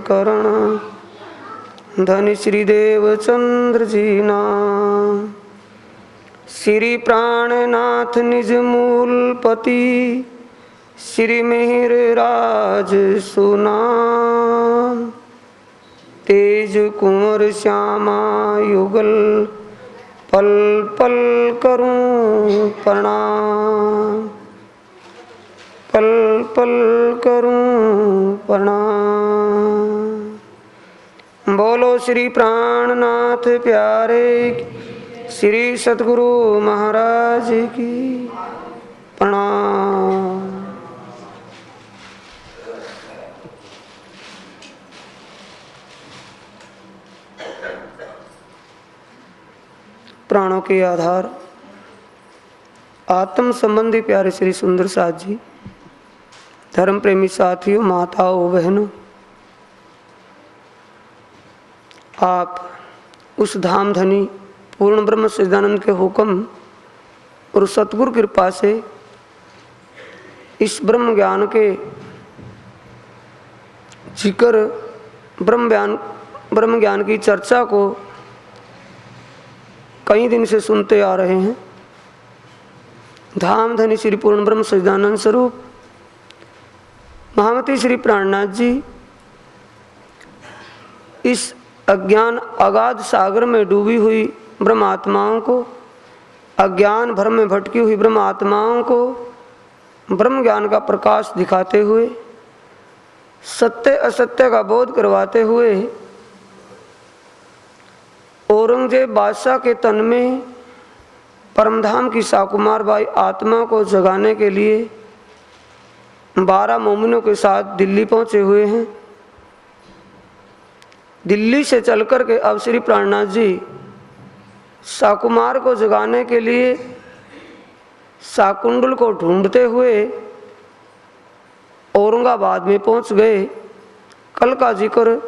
करण धन श्री देवचंद्र जी नाम। श्री प्राणनाथ निज मूलपति श्री मिहिर राज सुनाम। तेज कुंवर श्यामा युगल पल पल करूं प्रणाम। पल पल करूं प्रणाम। बोलो श्री प्राणनाथ प्यारे श्री सतगुरु महाराज की प्रणाम। प्राणों के आधार आत्म संबंधी प्यारे श्री सुंदर साथ जी, धर्म प्रेमी साथियों, माताओं, बहनों, आप उस धाम धनी पूर्ण ब्रह्म सच्चिदानंद के हुक्म और सतगुरु कृपा से इस ब्रह्म ज्ञान की चर्चा को कई दिन से सुनते आ रहे हैं। धाम धनी श्री पूर्ण ब्रह्म सच्चिदानंद स्वरूप महामती श्री प्राणनाथ जी इस अज्ञान अगाध सागर में डूबी हुई ब्रह्म आत्माओं को, अज्ञान भ्रम में भटकी हुई ब्रह्म आत्माओं को ब्रह्म ज्ञान का प्रकाश दिखाते हुए, सत्य असत्य का बोध करवाते हुए, औरंगजेब बादशाह के तन में परमधाम की साकुमार बाई आत्मा को जगाने के लिए 12 मोमिनों के साथ दिल्ली पहुंचे हुए हैं। दिल्ली से चलकर के अब श्री प्राणनाथ जी साकुमार को जगाने के लिए शाकुंडल को ढूंढते हुए औरंगाबाद में पहुंच गए। कल का जिक्र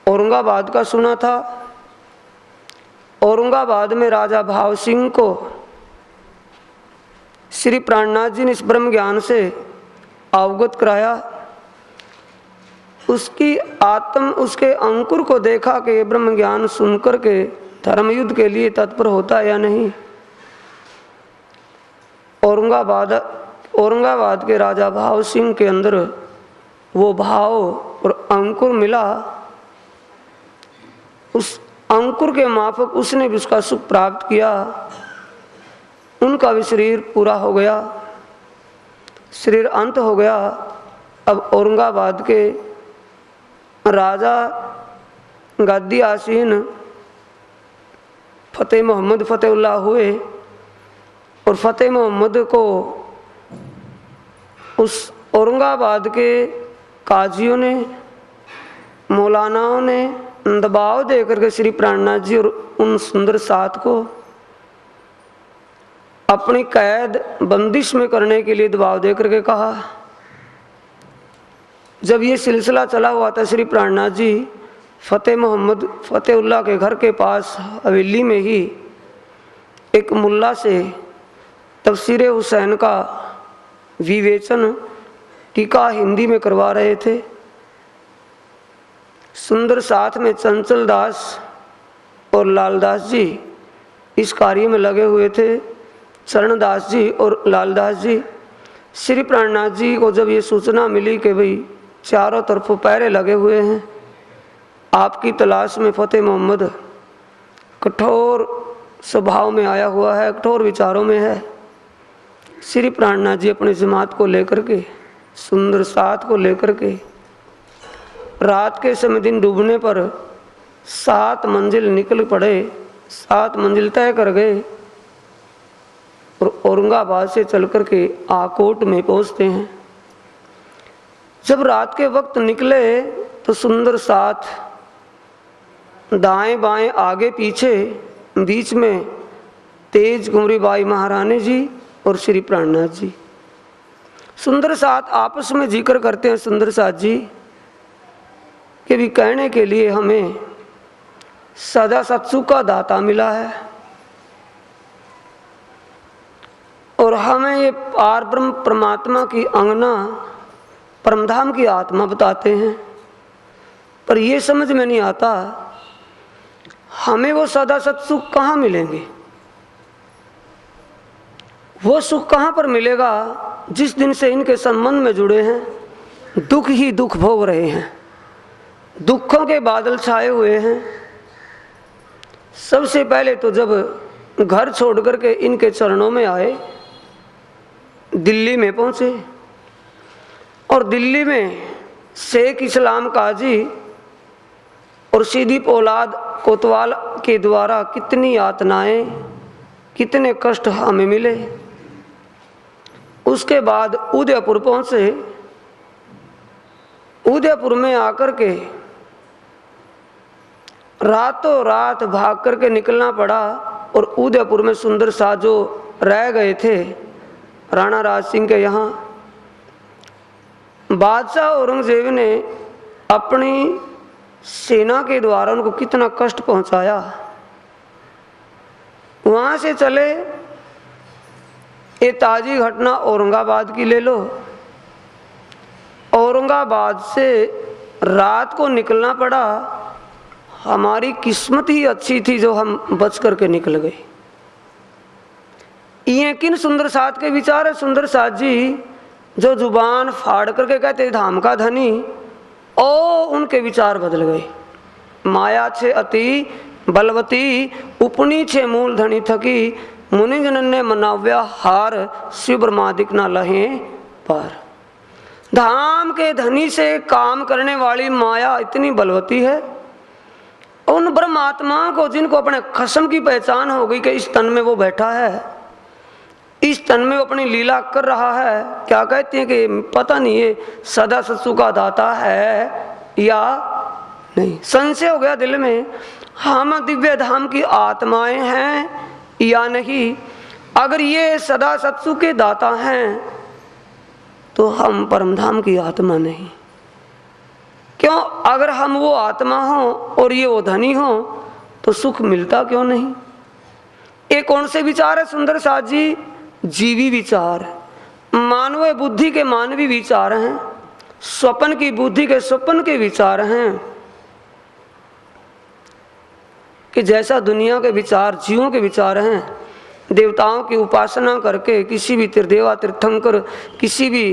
औरंगाबाद का सुना था। औरंगाबाद में राजा भाव सिंह को श्री प्राणनाथ जी ने इस ब्रह्म ज्ञान से अवगत कराया। उसके अंकुर को देखा कि ये ब्रह्म ज्ञान सुनकर के धर्म युद्ध के लिए तत्पर होता है या नहीं। औरंगाबाद के राजा भाव सिंह के अंदर वो भाव और अंकुर मिला। उस अंकुर के माफक उसने भी उसका सुख प्राप्त किया। उनका भी शरीर पूरा हो गया, शरीर अंत हो गया। अब औरंगाबाद के राजा गादी आसीन फतेह मोहम्मद फतेहुल्लाह हुए और फतेह मोहम्मद को उस औरंगाबाद के काजियों ने, मौलानाओं ने दबाव दे करके श्री प्राणनाथ जी और उन सुंदर साथ को अपनी कैद बंदिश में करने के लिए दबाव दे करके कहा। जब ये सिलसिला चला हुआ था, श्री प्राणनाथ जी फतेह मोहम्मद फतेहुल्लाह के घर के पास हवेली में ही एक मुल्ला से तफसीर हुसैन का विवेचन टीका हिंदी में करवा रहे थे। सुंदर साथ में चंचल दास और लालदास जी इस कार्य में लगे हुए थे। चरणदास जी और लालदास जी। श्री प्राणनाथ जी को जब ये सूचना मिली कि भाई चारों तरफों पहरे लगे हुए हैं, आपकी तलाश में फतेह मोहम्मद कठोर स्वभाव में आया हुआ है, कठोर विचारों में है। श्री प्राणनाथ जी अपनी जमात को लेकर के, सुंदर साथ को लेकर के रात के समय दिन डूबने पर 7 मंजिल निकल पड़े, 7 मंजिल तय कर गए और औरंगाबाद से चल कर के आकोट में पहुंचते हैं। जब रात के वक्त निकले तो सुंदर साथ दाएं बाएं आगे पीछे बीच में तेज कुंवरी बाई महारानी जी और श्री प्राणनाथ जी। सुंदर साथ आपस में जिक्र करते हैं सुंदर साथ जी कि भी कहने के लिए हमें सदा सत्सुख का दाता मिला है और हमें ये पार ब्रह्म परमात्मा की अंगना परमधाम की आत्मा बताते हैं। पर ये समझ में नहीं आता हमें वो सदा सत सुख कहाँ मिलेंगे, वो सुख कहाँ पर मिलेगा जिस दिन से इनके संबंध में जुड़े हैं दुख ही दुख भोग रहे हैं, दुखों के बादल छाए हुए हैं। सबसे पहले तो जब घर छोड़ करके इनके चरणों में आए, दिल्ली में पहुंचे और दिल्ली में शेख इस्लाम काजी और सीधी औलाद कोतवाल के द्वारा कितनी यातनाएं, कितने कष्ट हमें मिले। उसके बाद उदयपुर पहुंचे, उदयपुर में आकर के रातों रात भाग करके निकलना पड़ा और उदयपुर में सुंदर शाह जो रह गए थे राणा राज सिंह के यहाँ, बादशाह औरंगजेब ने अपनी सेना के द्वारा उनको कितना कष्ट पहुंचाया। वहां से चले, ये ताजी घटना औरंगाबाद की ले लो। औरंगाबाद से रात को निकलना पड़ा, हमारी किस्मत ही अच्छी थी जो हम बच करके निकल गए। ये किन सुंदर साथ के विचार है सुंदर साथ जी, जो जुबान फाड़ करके कहते धाम का धनी, ओ उनके विचार बदल गए। माया छे अति बलवती, उपनी छे मूल धनी थकी, मुनि जनन ने मनाव्या हार, शिव ब्रह्मादिक ना लहे पार। धाम के धनी से काम करने वाली माया इतनी बलवती है, उन ब्रह्मात्मा को जिनको अपने खसम की पहचान हो गई कि इस तन में वो बैठा है, इस तन में वो अपनी लीला कर रहा है, क्या कहते हैं कि पता नहीं ये सदा सत्सु का दाता है या नहीं। संशय हो गया दिल में, हम दिव्य धाम की आत्माएं हैं या नहीं। अगर ये सदा सत्सु के दाता हैं तो हम परमधाम की आत्मा नहीं। क्यों? अगर हम वो आत्मा हो और ये वो धनी हो तो सुख मिलता क्यों नहीं? ये कौन से विचार है सुंदर साथ जी? जीवी विचार, मानव बुद्धि के मानवी विचार हैं, स्वप्न की बुद्धि के स्वप्न के विचार हैं। कि जैसा दुनिया के विचार जीवों के विचार हैं, देवताओं की उपासना करके किसी भी त्रिदेवा तीर्थंकर, किसी भी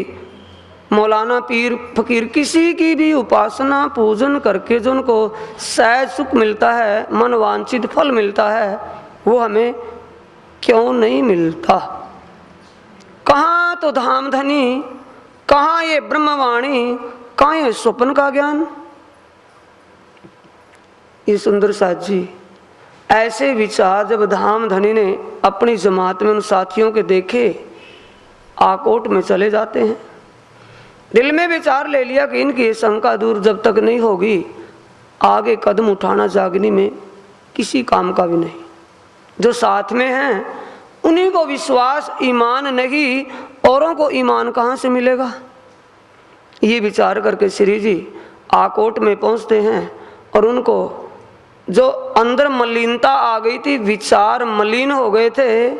मौलाना पीर फकीर, किसी की भी उपासना पूजन करके जो उनको सहज सुख मिलता है, मन वांछित फल मिलता है, वो हमें क्यों नहीं मिलता? कहाँ तो धाम धनी, कहाँ ये ब्रह्मवाणी, कहाँ ये स्वप्न का ज्ञान? ये सुंदर साथ जी ऐसे विचार जब धाम धनी ने अपनी जमात में उन साथियों के देखे, आकोट में चले जाते हैं। दिल में विचार ले लिया कि इनकी शंका दूर जब तक नहीं होगी, आगे कदम उठाना जागनी में किसी काम का भी नहीं। जो साथ में हैं उन्हीं को विश्वास ईमान नहीं, औरों को ईमान कहाँ से मिलेगा? ये विचार करके श्री जी आकोट में पहुँचते हैं और उनको जो अंदर मलिनता आ गई थी, विचार मलिन हो गए थे।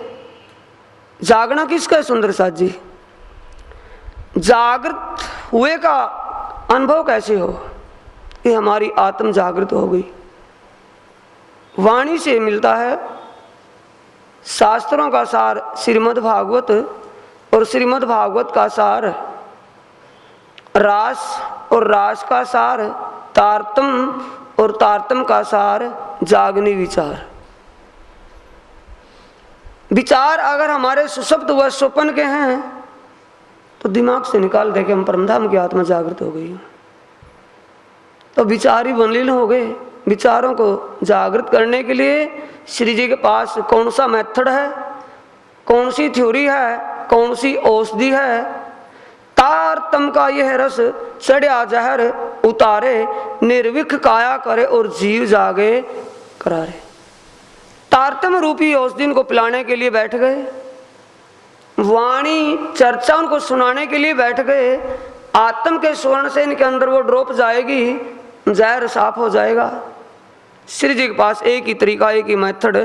जागना किसका है सुंदर साथ जी? जागृत हुए का अनुभव कैसे हो? कि हमारी आत्म जागृत हो गई। वाणी से मिलता है शास्त्रों का सार श्रीमद् भागवत, और श्रीमद् भागवत का सार रास, और रास का सार तारतम, और तारतम का सार जागनी विचार। विचार अगर हमारे सुषुप्त व स्वप्न के हैं तो दिमाग से निकाल दे कि हम परमधाम की आत्मा जागृत हो गई, तो विचार ही मलिन हो गए। विचारों को जागृत करने के लिए श्री जी के पास कौन सा मेथड है, कौन सी थ्योरी है, कौन सी औषधि है? तारतम का यह रस चढ़िया जहर उतारे, निर्विक काया करे और जीव जागे करारे। तारतम रूपी औषधि को पिलाने के लिए बैठ गए, वाणी चर्चा उनको सुनाने के लिए बैठ गए। आत्म के स्वर्ण से इनके अंदर वो ड्रॉप जाएगी, जहर साफ हो जाएगा। श्री जी के पास एक ही तरीका, एक ही मेथड,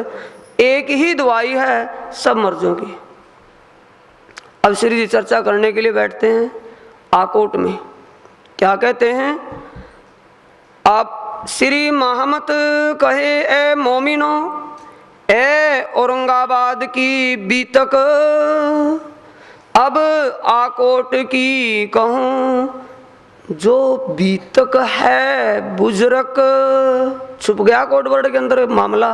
एक ही दवाई है सब मर्जों की। अब श्री जी चर्चा करने के लिए बैठते हैं आकोट में। क्या कहते हैं? आप श्री महमत कहे ए मोमिनो, ए औरंगाबाद की बीतक, अब आकोट की कहूँ जो बीतक है बुजुर्ग। छुप गया कोड वर्ड के अंदर मामला।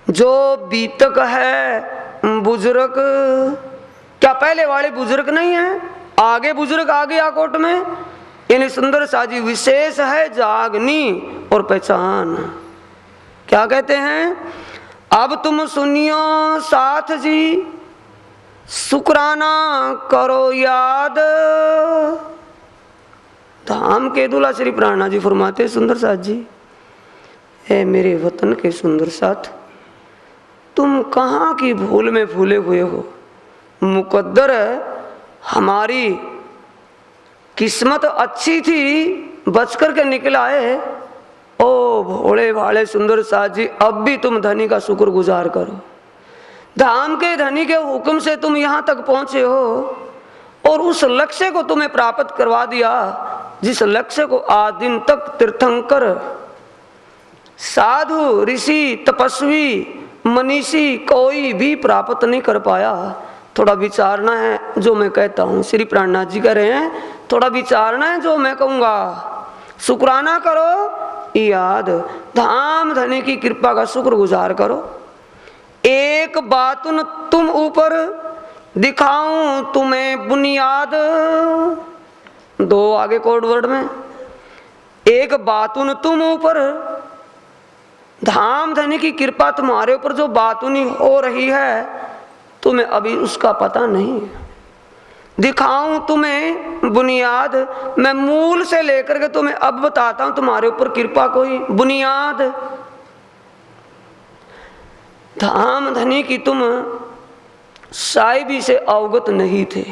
जो बीतक है बुजुर्ग, क्या पहले वाले बुजुर्ग नहीं है? आगे बुजुर्ग आ गया कोट में। इन सुंदर साजी विशेष है जागनी और पहचान। क्या कहते हैं? अब तुम सुनियो साथ जी, शुक्राना करो याद। धाम के दूल्हा श्री प्राणनाथ जी फरमाते, सुंदर साथ जी, ए मेरे वतन के सुंदर साथ, तुम कहाँ की भूल में फूले हुए हो। मुकद्दर हमारी किस्मत अच्छी थी, बच कर के निकल आए। ओ भोले भाले सुंदर साथ जी, अब भी तुम धनी का शुक्रगुजार करो। धाम के धनी के हुक्म से तुम यहाँ तक पहुँचे हो और उस लक्ष्य को तुम्हें प्राप्त करवा दिया जिस लक्ष्य को आज दिन तक तीर्थंकर, साधु, ऋषि, तपस्वी, मनीषी कोई भी प्राप्त नहीं कर पाया। थोड़ा विचारना है जो मैं कहता हूँ। श्री प्राणनाथ जी कह रहे हैं, थोड़ा विचारना है जो मैं कहूँगा। शुक्राना करो याद, धाम धनी की कृपा का शुक्रगुजार करो। एक बात न तुम ऊपर दिखाऊं तुम्हें बुनियाद। दो आगे कोड वर्ड में, एक बातुन तुम ऊपर, धाम धनी की कृपा तुम्हारे ऊपर जो बातुनी हो रही है तुम्हें अभी उसका पता नहीं। दिखाऊं तुम्हें बुनियाद, मैं मूल से लेकर के तुम्हें अब बताता हूं तुम्हारे ऊपर कृपा कोई बुनियाद। धाम धनी की तुम साहिबी से अवगत नहीं थे,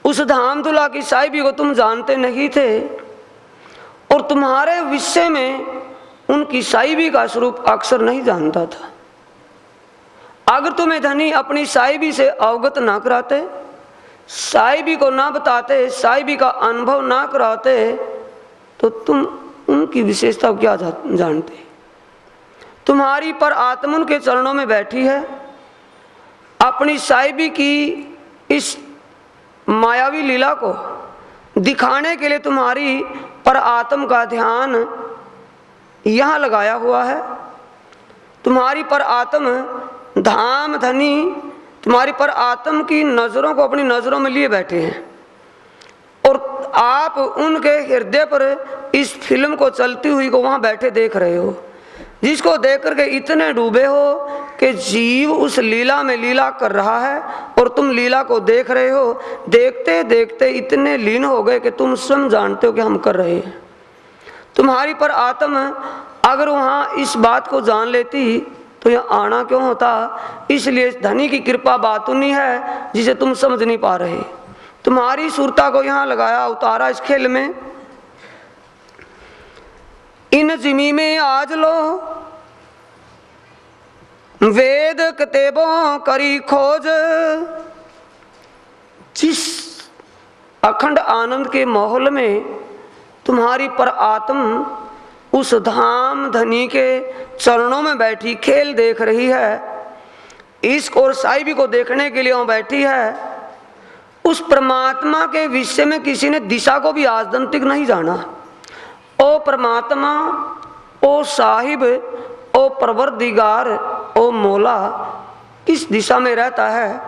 उस धाम तुला की साहिबी को तुम जानते नहीं थे और तुम्हारे विषय में उनकी साहिबी का स्वरूप अक्सर नहीं जानता था। अगर तुम्हें धनी अपनी साहिबी से अवगत ना कराते, साहिबी को ना बताते, साहिबी का अनुभव ना कराते, तो तुम उनकी विशेषता क्या जानते। तुम्हारी पर आत्मा उनके चरणों में बैठी है। अपनी साहिबी की इस मायावी लीला को दिखाने के लिए तुम्हारी पर आत्म का ध्यान यहाँ लगाया हुआ है। तुम्हारी पर आत्म धाम धनी तुम्हारी पर आत्म की नजरों को अपनी नजरों में लिए बैठे हैं और आप उनके हृदय पर इस फिल्म को चलती हुई को वहां बैठे देख रहे हो, जिसको देख करके इतने डूबे हो कि जीव उस लीला में लीला कर रहा है और तुम लीला को देख रहे हो। देखते देखते इतने लीन हो गए कि तुम स्वयं जानते हो कि हम कर रहे हैं। तुम्हारी पर आत्म अगर वहाँ इस बात को जान लेती तो यह आना क्यों होता। इसलिए धनी की कृपा बातुनी है जिसे तुम समझ नहीं पा रहे। तुम्हारी सुरता को यहाँ लगाया, उतारा इस खेल में। इन जिमी में आज लो वेद किताबों करी खोज, जिस अखंड आनंद के माहौल में तुम्हारी पर आत्म उस धाम धनी के चरणों में बैठी खेल देख रही है, इश्क और साहिबी को देखने के लिए वहाँ बैठी है। उस परमात्मा के विषय में किसी ने दिशा को भी आजदंतिक नहीं जाना। ओ परमात्मा, ओ साहिब, ओ परवरदिगार, ओ मौला किस दिशा में रहता है।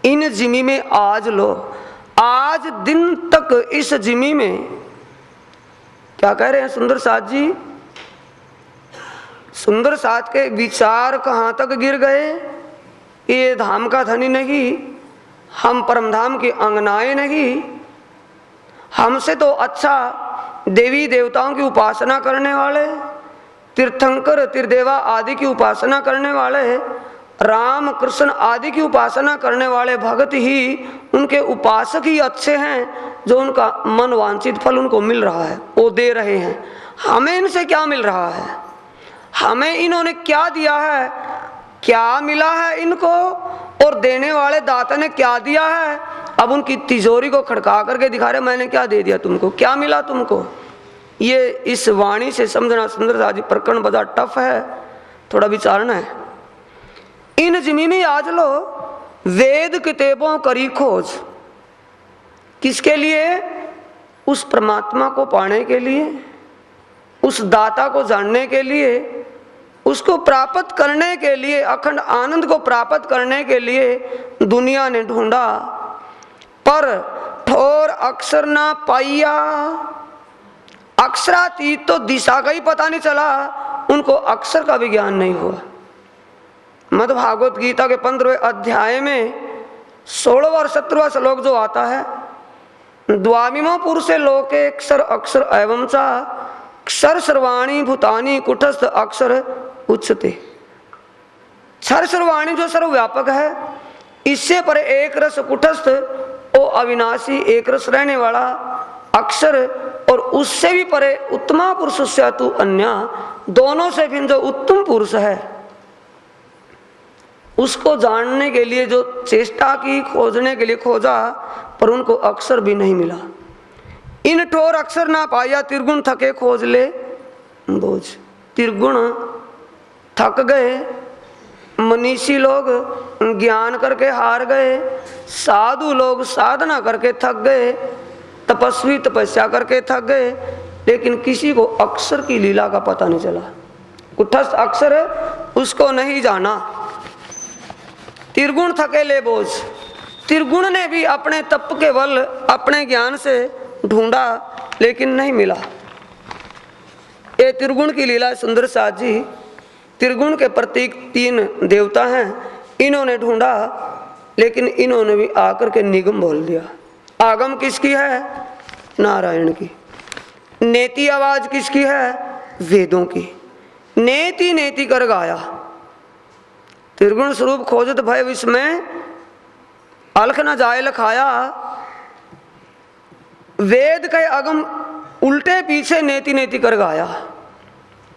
इन जिमी में आज लो, आज दिन तक इस जिमी में क्या कह रहे हैं सुंदर साथ जी। सुंदर साथ के विचार कहाँ तक गिर गए। ये धाम का धनी नहीं, हम परमधाम की अंगनाएं नहीं, हमसे तो अच्छा देवी देवताओं की उपासना करने वाले, तीर्थंकर त्रिदेवा आदि की उपासना करने वाले, राम कृष्ण आदि की उपासना करने वाले भगत ही उनके उपासक ही अच्छे हैं, जो उनका मन वांछित फल उनको मिल रहा है वो दे रहे हैं। हमें इनसे क्या मिल रहा है, हमें इन्होंने क्या दिया है, क्या मिला है इनको, और देने वाले दाता ने क्या दिया है। अब उनकी तिजोरी को खड़का करके दिखा रहे मैंने क्या दे दिया तुमको, क्या मिला तुमको। ये इस वाणी से समझना सुंदरदास जी प्रकरण बड़ा टफ है, थोड़ा विचारना है। इन जमीनी आज लो वेद किताबों करी खोज, किसके लिए? उस परमात्मा को पाने के लिए, उस दाता को जानने के लिए, उसको प्राप्त करने के लिए, अखंड आनंद को प्राप्त करने के लिए दुनिया ने ढूंढा, पर ठोर अक्षर ना पाइया। अक्षरातीत तो दिशा का ही पता नहीं चला, उनको अक्षर का भी ज्ञान नहीं हुआ। मद भागवत गीता के 15वें अध्याय में 16वां और 17वां श्लोक जो आता है, द्वामिमो पुरुषे लोके अक्षर अक्षर एवं चा क्षर सर्वाणी भूतानी कुटस्थ अक्षर उच्चते। क्षर सर्वाणी जो सर्वव्यापक है, इससे पर एक रस कुटस्थ ओ अविनाशी एक रस रहने वाला अक्षर, और उससे भी परे उत्तमा पुरुष से तू अन्य, दोनों से भिन्न जो उत्तम पुरुष है, उसको जानने के लिए जो चेष्टा की, खोजने के लिए खोजा, पर उनको अक्षर भी नहीं मिला। इन ठोर अक्षर ना पाया, त्रिगुण थके खोज ले बोझ। त्रिगुण थक गए, मनीषी लोग ज्ञान करके हार गए, साधु लोग साधना करके थक गए, तपस्वी तपस्या करके थक गए, लेकिन किसी को अक्षर की लीला का पता नहीं चला। कुटस्थ अक्षर उसको नहीं जाना। त्रिगुण थके ले बोझ। त्रिगुण ने भी अपने तप के बल, अपने ज्ञान से ढूंढा, लेकिन नहीं मिला। ये त्रिगुण की लीला सुंदर साथ जी। त्रिगुण के प्रतीक 3 देवता हैं, इन्होंने ढूंढा, लेकिन इन्होंने भी आकर के निगम बोल दिया। आगम किसकी है? नारायण की। नेति आवाज किसकी है? वेदों की। नेति नेति कर गाया। त्रिगुण स्वरूप खोजत भय विस्मय, अलख न जाए लखाया। वेद के अगम उल्टे पीछे नेति नेति कर गाया।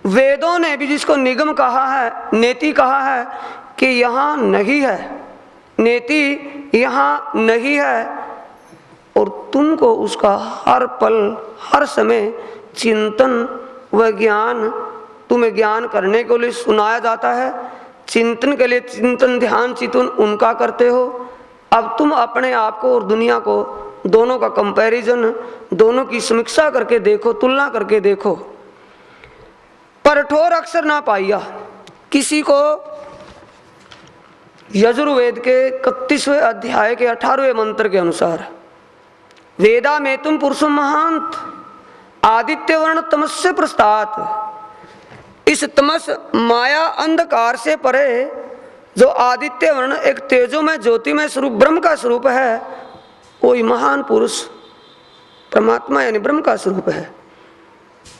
वेदों ने भी जिसको निगम कहा है, नेति कहा है कि यहाँ नहीं है, नेति यहाँ नहीं है, और तुमको उसका हर पल हर समय चिंतन व ज्ञान, तुम्हें ज्ञान करने के लिए सुनाया जाता है, चिंतन के लिए चिंतन ध्यान चितवन उनका करते हो। अब तुम अपने आप को और दुनिया को, दोनों का कंपैरिजन, दोनों की समीक्षा करके देखो, तुलना करके देखो। पर ठोर अक्षर ना पाइया। किसी को यजुर्वेद के 31वें अध्याय के 18वें मंत्र के अनुसार, वेदा में तुम पुरुषम महांत आदित्य वर्ण तमस्य प्रस्तात। इस तमस माया अंधकार से परे जो आदित्य वर्ण एक तेजोमय ज्योतिमय स्वरूप ब्रह्म का स्वरूप है, कोई महान पुरुष परमात्मा यानी ब्रह्म का स्वरूप है।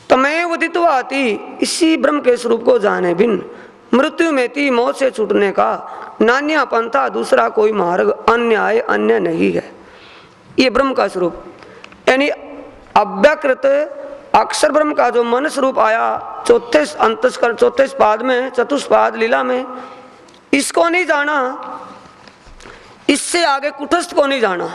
तमेव उदितवाति, इसी ब्रह्म के स्वरूप को जाने बिन मृत्यु में ती, मौत से छूटने का नान्या पंथा, दूसरा कोई मार्ग अन्याय अन्य नहीं है। ये ब्रह्म का स्वरूप यानी अव्यकृत अक्षर ब्रह्म का जो मन स्वरूप आया चौथे अंतस्करण, चौथे पाद में, चतुष्पाद लीला में, इसको नहीं जाना, इससे आगे कुटस्थ को नहीं जाना।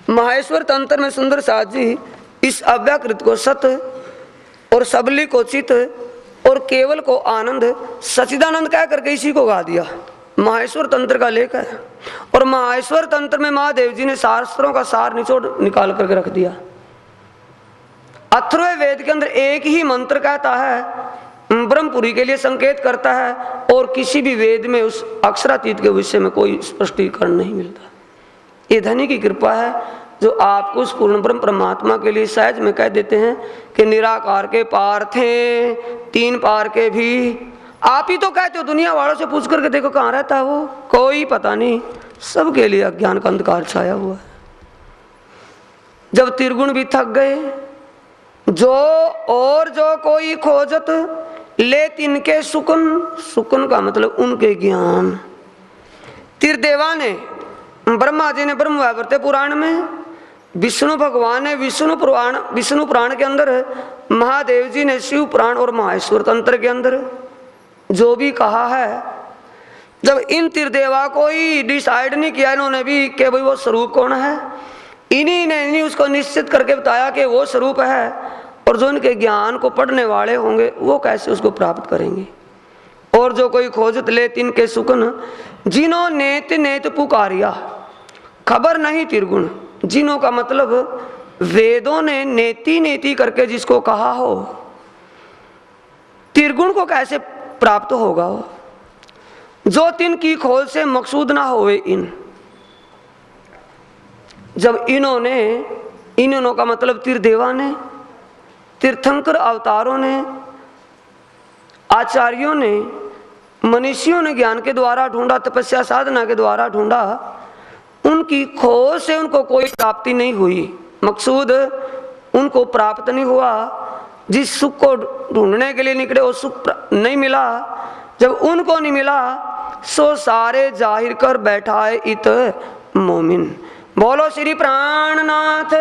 माहेश्वर तंत्र में सुंदर साथ जी इस अव्याकृत को सत और सबली को चित और केवल को आनंद सचिदानंद कह करके इसी को गा दिया। माहेश्वर तंत्र का लेख है, और माहेश्वर तंत्र में महादेव जी ने शास्त्रों का सार निचोड़ निकाल करके रख दिया। अथर्व वेद के अंदर एक ही मंत्र कहता है, ब्रह्मपुरी के लिए संकेत करता है, और किसी भी वेद में उस अक्षरातीत के विषय में कोई स्पष्टीकरण नहीं मिलता। ये धनी की कृपा है जो आपको उस पूर्ण ब्रह्म परमात्मा के लिए सहज में कह देते हैं कि निराकार के पार थे, 3 पार के भी। आप ही तो कहते हो, दुनिया वालों से पूछ करके देखो कहाँ रहता है वो, कोई पता नहीं, सबके लिए अज्ञान का अंधकार छाया हुआ है। जब त्रिगुण भी थक गए, जो कोई खोजत ले तिनके सुकन, सुकन का मतलब उनके ज्ञान। त्रिदेवा ने, ब्रह्मा जी ने ब्रह्म वैवर्त पुराण में, विष्णु भगवान ने विष्णु पुराण के अंदर, महादेव जी ने शिव पुराण और माहेश्वर तंत्र के अंदर जो भी कहा है, जब इन त्रिदेवा को ही डिसाइड नहीं किया इन्होंने भी कि भाई वो स्वरूप कौन है, इन्हीं ने इन्हीं उसको निश्चित करके बताया कि वो स्वरूप है, और जो इनके ज्ञान को पढ़ने वाले होंगे वो कैसे उसको प्राप्त करेंगे। और जो कोई खोजत ले तिनके सुकन, जिन्हों नेत नेत पुकारिया, खबर नहीं त्रिगुण। जिन्हों का मतलब वेदों ने नेति नेति करके जिसको कहा हो, त्रिगुण को कैसे प्राप्त होगा वो, जो तिन की खोज से मकसूद ना होवे इन। जब इन्होंने का मतलब तीर्थदेवा ने, तीर्थंकर अवतारों ने, आचार्यों ने, मनीषियों ने ज्ञान के द्वारा ढूंढा, तपस्या साधना के द्वारा ढूंढा, उनकी खोज से उनको कोई प्राप्ति नहीं हुई, मकसूद उनको प्राप्त नहीं हुआ। जिस सुख को ढूंढने के लिए निकले वो सुख नहीं मिला। जब उनको नहीं मिला सो सारे जाहिर कर बैठाए इत मोमिन। बोलो श्री प्राणनाथ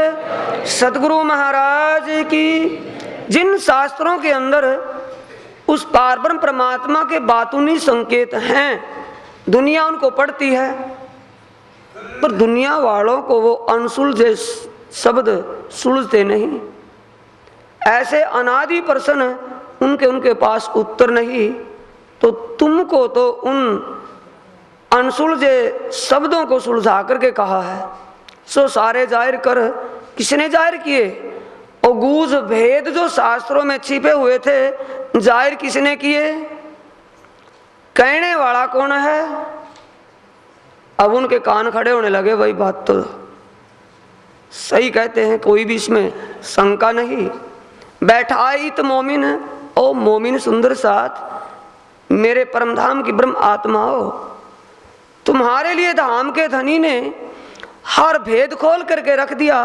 सतगुरु महाराज की। जिन शास्त्रों के अंदर उस पारब्रह्म परमात्मा के बातूनी संकेत हैं, दुनिया उनको पढ़ती है, पर दुनिया वालों को वो अनसुलझे शब्द सुलझते नहीं। ऐसे अनादि प्रश्न उनके पास उत्तर नहीं, तो तुमको तो उन अनसुलझे शब्दों को सुलझा करके कहा है। सो सारे जाहिर कर, किसने जाहिर किए? और गूढ़ भेद जो शास्त्रों में छिपे हुए थे जाहिर किसने किए? कहने वाला कौन है? अब उनके कान खड़े होने लगे, वही बात तो सही कहते हैं, कोई भी इसमें शंका नहीं। बैठाइत मोमिन, ओ मोमिन सुंदर साथ मेरे परमधाम की ब्रह्म आत्मा हो, तुम्हारे लिए धाम के धनी ने हर भेद खोल करके रख दिया,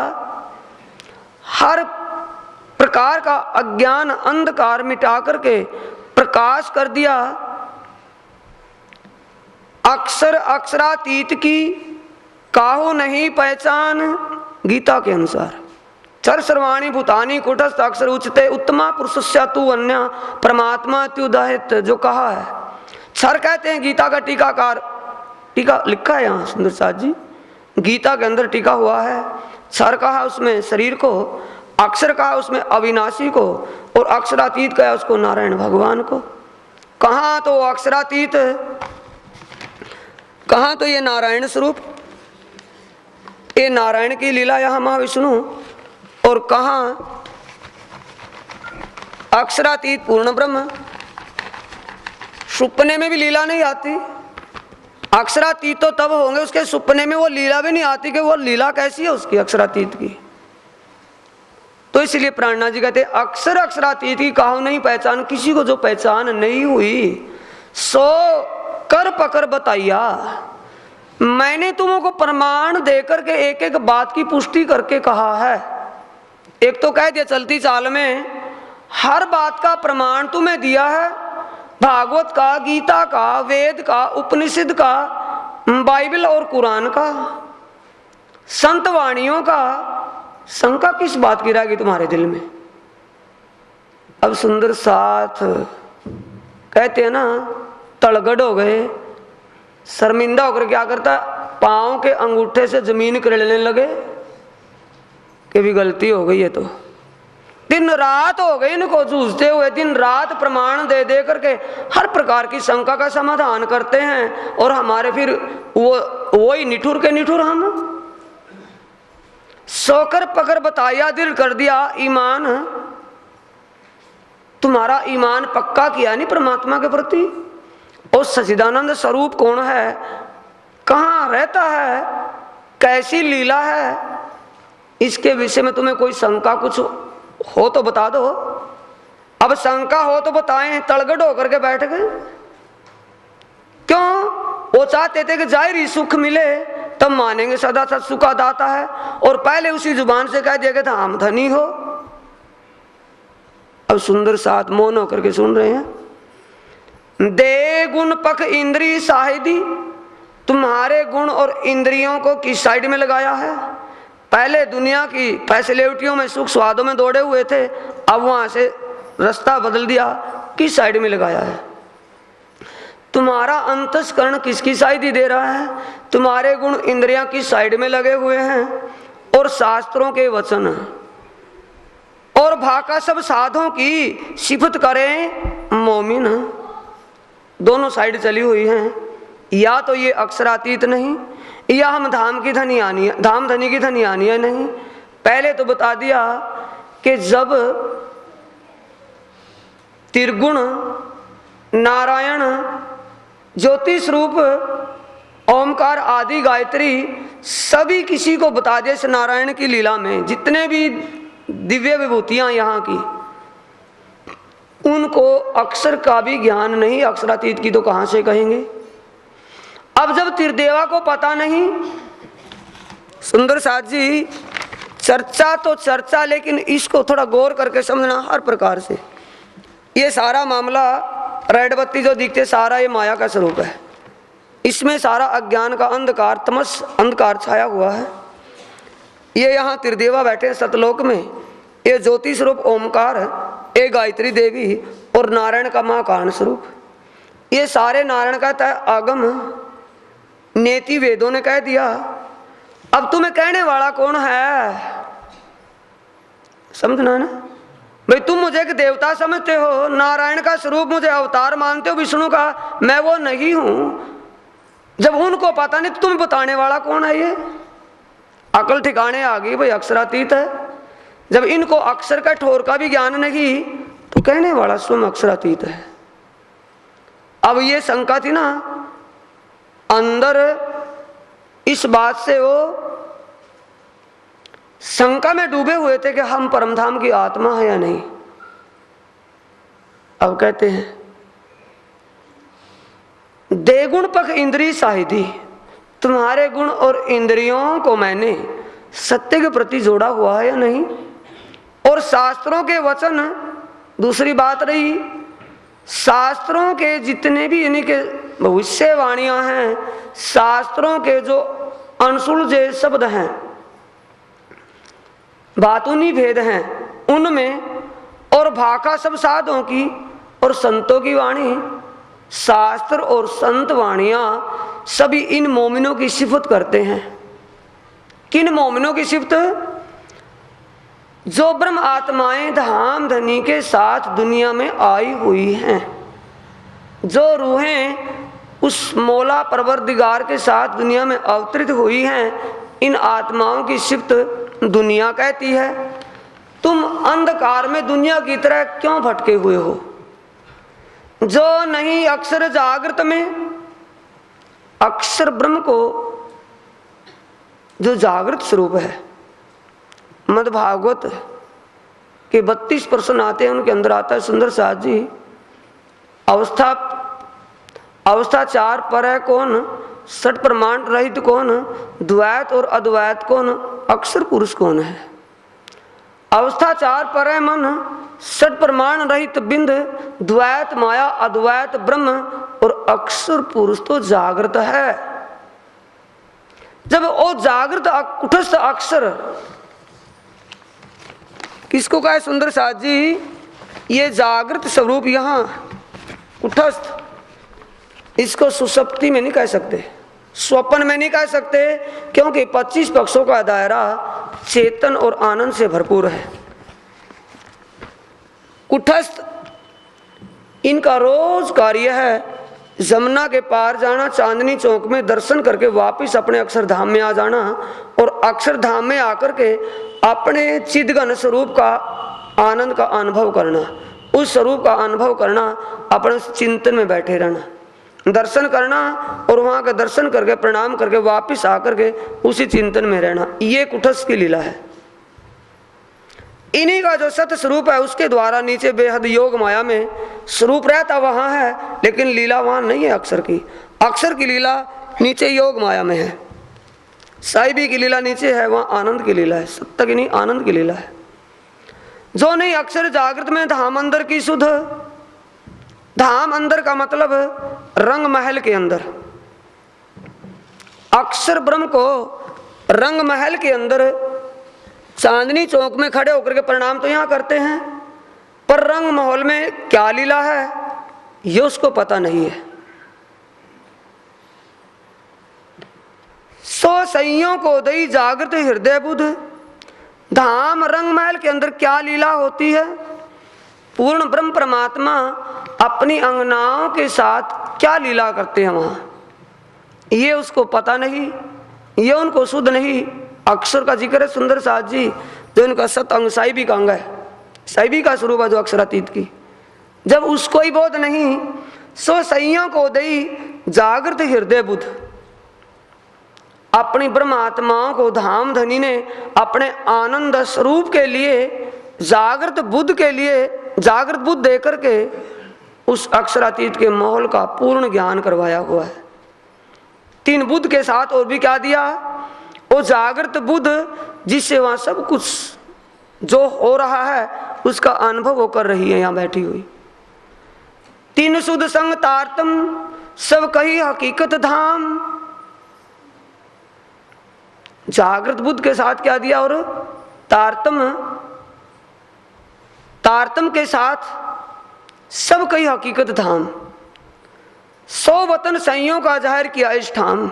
हर प्रकार का अज्ञान अंधकार मिटा करके प्रकाश कर दिया। अक्षर अक्षरातीत की काहो नहीं पहचान, गीता के अनुसार चर सर्वाणी भूतानी कुटस्थ अक्षर उच्चते उत्तमा पुरुषस्या तू अन्य परमात्मा त्युदाहित, जो कहा है। क्षर कहते हैं गीता का टीकाकार, टीका लिखा है यहाँ सुंदर साथ जी, गीता के अंदर टीका हुआ है। क्षर कहा उसमें शरीर को, अक्षर कहा उसमें अविनाशी को, और अक्षरातीत कहा उसको नारायण भगवान को। कहाँ तो अक्षरातीत, कहाँ तो ये नारायण स्वरूप, ये नारायण की लीला यहाँ महाविष्णु, और कहाँ अक्षरातीत पूर्ण ब्रह्म। सुपने में भी लीला नहीं आती। अक्षरातीत तो तब होंगे उसके सुपने में वो लीला भी नहीं आती कि वो लीला कैसी है उसकी अक्षरातीत की। तो इसलिए प्राणनाथ जी कहते अक्षर अक्षरातीत की काहू नहीं पहचान, किसी को जो पहचान नहीं हुई सो कर पकड़ बताइया। मैंने तुमको प्रमाण देकर के एक एक बात की पुष्टि करके कहा है। एक तो कह दिया चलती चाल में, हर बात का प्रमाण तुम्हें दिया है, भागवत का, गीता का, वेद का, उपनिषद का, बाइबल और कुरान का, संत वाणियों का। शंका किस बात की रहेगी तुम्हारे दिल में? अब सुंदर साथ कहते हैं ना, तड़गड़ हो गए, शर्मिंदा होकर क्या करता, पांव के अंगूठे से जमीन करेड़ने लगे कि भी गलती हो गई है। तो दिन रात हो गई इनको जूझते हुए, दिन रात प्रमाण दे दे करके हर प्रकार की शंका का समाधान करते हैं, और हमारे फिर वो ही निठुर के निठुर हम। सोकर पकड़ बताया, दिल कर दिया ईमान। तुम्हारा ईमान पक्का किया नहीं परमात्मा के प्रति। और सच्चिदानंद स्वरूप कौन है, कहाँ रहता है, कैसी लीला है, इसके विषय में तुम्हें कोई शंका कुछ हो तो बता दो। अब शंका हो तो बताएं, तड़गड़ होकर के बैठ गए। क्यों? वो चाहते थे कि जाहिर सुख मिले तब मानेंगे सदा सत सुखा दाता है, और पहले उसी जुबान से कह दिया कि हम धनी हो। अब सुंदर साथ मौन होकर के सुन रहे हैं। दे गुण पख इंद्री साहिदी, तुम्हारे गुण और इंद्रियों को किस साइड में लगाया है? पहले दुनिया की फैसिलिटियों में, सुख स्वादों में दौड़े हुए थे, अब वहां से रास्ता बदल दिया, किस साइड में लगाया है? तुम्हारा अंतस्करण किसकी साइड ही दे रहा है? तुम्हारे गुण इंद्रियां किस साइड में लगे हुए हैं? और शास्त्रों के वचन और भाका सब साधों की सिफत करें मोमिन। दोनों साइड चली हुई हैं, या तो ये अक्षरातीत नहीं, या हम धाम धनी की धनियानियाँ नहीं। पहले तो बता दिया कि जब त्रिगुण नारायण ज्योति स्वरूप ओमकार आदि गायत्री सभी किसी को बता दे, इस नारायण की लीला में जितने भी दिव्य विभूतियां यहाँ की, उनको अक्षर का भी ज्ञान नहीं, अक्षरातीत की तो कहां से कहेंगे। अब जब त्रिदेवा को पता नहीं, सुंदर साथ जी चर्चा तो चर्चा, लेकिन इसको थोड़ा गौर करके समझना हर प्रकार से। ये सारा मामला रेड बत्ती जो दिखते सारा ये माया का स्वरूप है, इसमें सारा अज्ञान का अंधकार तमस अंधकार छाया हुआ है। ये यहाँ त्रिदेवा बैठे सतलोक में, ये ज्योति स्वरूप ओमकार, ये गायत्री देवी और नारायण का महाकारण स्वरूप, ये सारे नारायण का तय आगम नेति वेदों ने कह दिया। अब तुम्हें कहने वाला कौन है, समझना ना भाई। तुम मुझे एक देवता समझते हो, नारायण का स्वरूप मुझे अवतार मानते हो विष्णु का, मैं वो नहीं हूं। जब उनको पता नहीं तो तुम्हें बताने वाला कौन है। ये अकल ठिकाने आ गई भाई, अक्षरातीत है। जब इनको अक्षर का ठोर का भी ज्ञान नहीं तो कहने वाला स्वयं अक्षरातीत है। अब ये शंका थी ना अंदर, इस बात से वो शंका में डूबे हुए थे कि हम परमधाम की आत्मा है या नहीं। अब कहते हैं देगुण पख इंद्रिय साहिधी, तुम्हारे गुण और इंद्रियों को मैंने सत्य के प्रति जोड़ा हुआ है या नहीं। और शास्त्रों के वचन, दूसरी बात रही, शास्त्रों के जितने भी यानी के भविष्यवाणियां हैं, शास्त्रों के जो अनसुलझे शब्द हैं, बातूनी भेद हैं, उनमें और भाका सब साधों की और संतों की वाणी, शास्त्र और संत वाणियां सभी इन मोमिनों की सिफत करते हैं। किन मोमिनों की सिफत? जो ब्रह्म आत्माएं धाम धनी के साथ दुनिया में आई हुई हैं, जो रूहें उस मौला परवरदिगार के साथ दुनिया में अवतरित हुई हैं, इन आत्माओं की सिफत दुनिया कहती है। तुम अंधकार में दुनिया की तरह क्यों भटके हुए हो? जो नहीं अक्षर जागृत में, अक्षर ब्रह्म को जो जागृत स्वरूप है, मद भागवत के 32 प्रश्न आते हैं, उनके अंदर आता है सुंदर साथ जी, अवस्था 4 पर है कौन, सठ प्रमाण रहित कौन, द्वैत और अद्वैत कौन, अक्षर पुरुष कौन है। अवस्था 4 पर है मन, सठ प्रमाण रहित बिंद, द्वैत माया अद्वैत ब्रह्म और अक्षर पुरुष तो जागृत है। जब वो जागृत कुटस्थ अक्षर किसको कहा है सुंदर साथ जी, ये जागृत स्वरूप यहाँ कुटस्थ, इसको सुसुप्ति में नहीं कह सकते, स्वप्न में नहीं कह सकते, क्योंकि 25 पक्षों का दायरा चेतन और आनंद से भरपूर है। कुटस्थ इनका रोज कार्य है जमुना के पार जाना, चांदनी चौक में दर्शन करके वापस अपने अक्षरधाम में आ जाना, और अक्षरधाम में आकर के अपने चिदघन स्वरूप का आनंद का अनुभव करना, उस स्वरूप का अनुभव करना, अपने चिंतन में बैठे रहना, दर्शन करना और वहां का दर्शन करके प्रणाम करके वापस आकर के उसी चिंतन में रहना। ये कुटस्थ की लीला है। इन्हीं का जो सत्य स्वरूप है उसके द्वारा नीचे बेहद योग माया में स्वरूप रहता वहां है, लेकिन लीला वहां नहीं है अक्षर की। अक्षर की लीला नीचे योग माया में है, साहिबी की लीला नीचे है, वहां आनंद की लीला है, सत्य की नहीं आनंद की लीला है। जो नहीं अक्षर जागृत में धाम अंदर की शुद्ध, धाम अंदर का मतलब रंग महल के अंदर, अक्षर ब्रह्म को रंग महल के अंदर चांदनी चौक में खड़े होकर के प्रणाम तो यहां करते हैं, पर रंग महल में क्या लीला है ये उसको पता नहीं है। सो सैयों को दई जागृत हृदय बुध, धाम रंग महल के अंदर क्या लीला होती है, पूर्ण ब्रह्म परमात्मा अपनी अंगनाओं के साथ क्या लीला करते हैं वहां, ये उसको पता नहीं, ये उनको शुद्ध नहीं। अक्षर का जिक्र है सुंदर साथ जी, जो इनका सत अंग साहिबी का अंग है, साहिबी का स्वरूप है जो अक्षरातीत की, जब उसको ही बोध नहीं, सो सैयों को दई जागृत हृदय बुद्ध। अपनी ब्रह्मात्माओं को धाम धनी ने अपने आनंद स्वरूप के लिए जागृत बुद्ध के लिए जागृत बुद्ध देकर के उस अक्षरातीत के माहौल का पूर्ण ज्ञान करवाया हुआ है। तीन बुद्ध के साथ और भी क्या दिया, वो जागृत बुद्ध जिससे वहां सब कुछ जो हो रहा है उसका अनुभव वो कर रही है यहां बैठी हुई। तीन शुद्ध संग तारतम सब कही हकीकत धाम। जागृत बुद्ध के साथ क्या दिया, और तारतम के साथ सब कही हकीकत धाम। 100 वतन सैयों का जाहिर किया इस ठाम,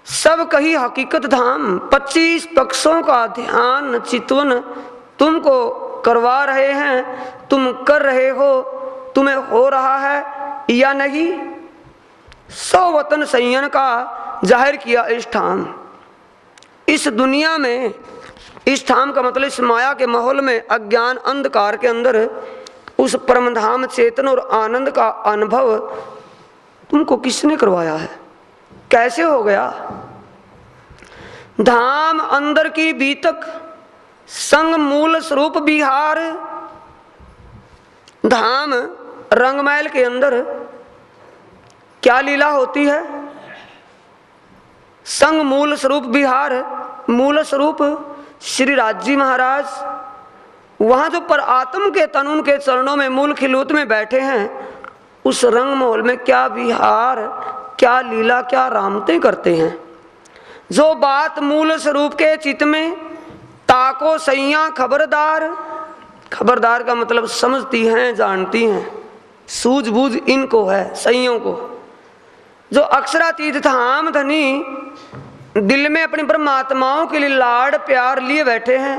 सब कही हकीकत धाम। 25 पक्षों का ध्यान चितवन तुमको करवा रहे हैं, तुम कर रहे हो, तुम्हें हो रहा है या नहीं। 100 वतन सैयन का जाहिर किया इस ठाम। इस दुनिया में इस ठाम का मतलब इस माया के माहौल में अज्ञान अंधकार के अंदर उस परमधाम चेतन और आनंद का अनुभव तुमको किसने करवाया है, कैसे हो गया। धाम अंदर की बीतक संग मूल स्वरूप बिहार। धाम रंगमहल के अंदर क्या लीला होती है, संग मूल स्वरूप बिहार। मूल स्वरूप श्री राज महाराज वहां जो पर आत्म के तन उनके चरणों में मूल खिलौत में बैठे हैं, उस रंग महल में क्या विहार, क्या लीला, क्या रामते करते हैं। जो बात मूल स्वरूप के चित्त में ताको सैया खबरदार। खबरदार का मतलब समझती हैं, जानती हैं, सूझबूझ इनको है सैयों को। जो अक्षरातीत धाम धनी दिल में अपनी परमात्माओं के लिए लाड़ प्यार लिए बैठे हैं,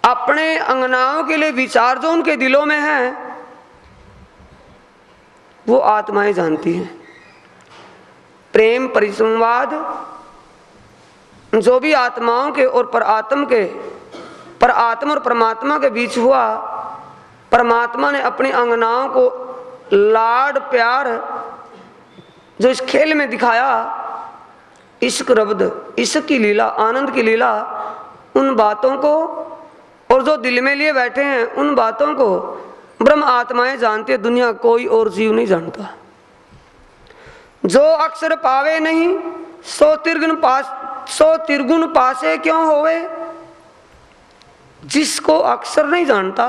अपने अंगनाओं के लिए विचार जो उनके दिलों में है, वो आत्माएं जानती हैं। प्रेम परिसंवाद जो भी आत्माओं के और पर आत्मा और परमात्मा के बीच हुआ, परमात्मा ने अपनी अंगनाओं को लाड प्यार जो इस खेल में दिखाया, इश्क रब्द, इश्क की लीला, आनंद की लीला, उन बातों को और जो दिल में लिए बैठे हैं उन बातों को ब्रह्म आत्माएं जानती है, दुनिया कोई और जीव नहीं जानता। जो अक्षर पावे नहीं सो तिरगुन पासे क्यों होवे। जिसको अक्षर नहीं जानता,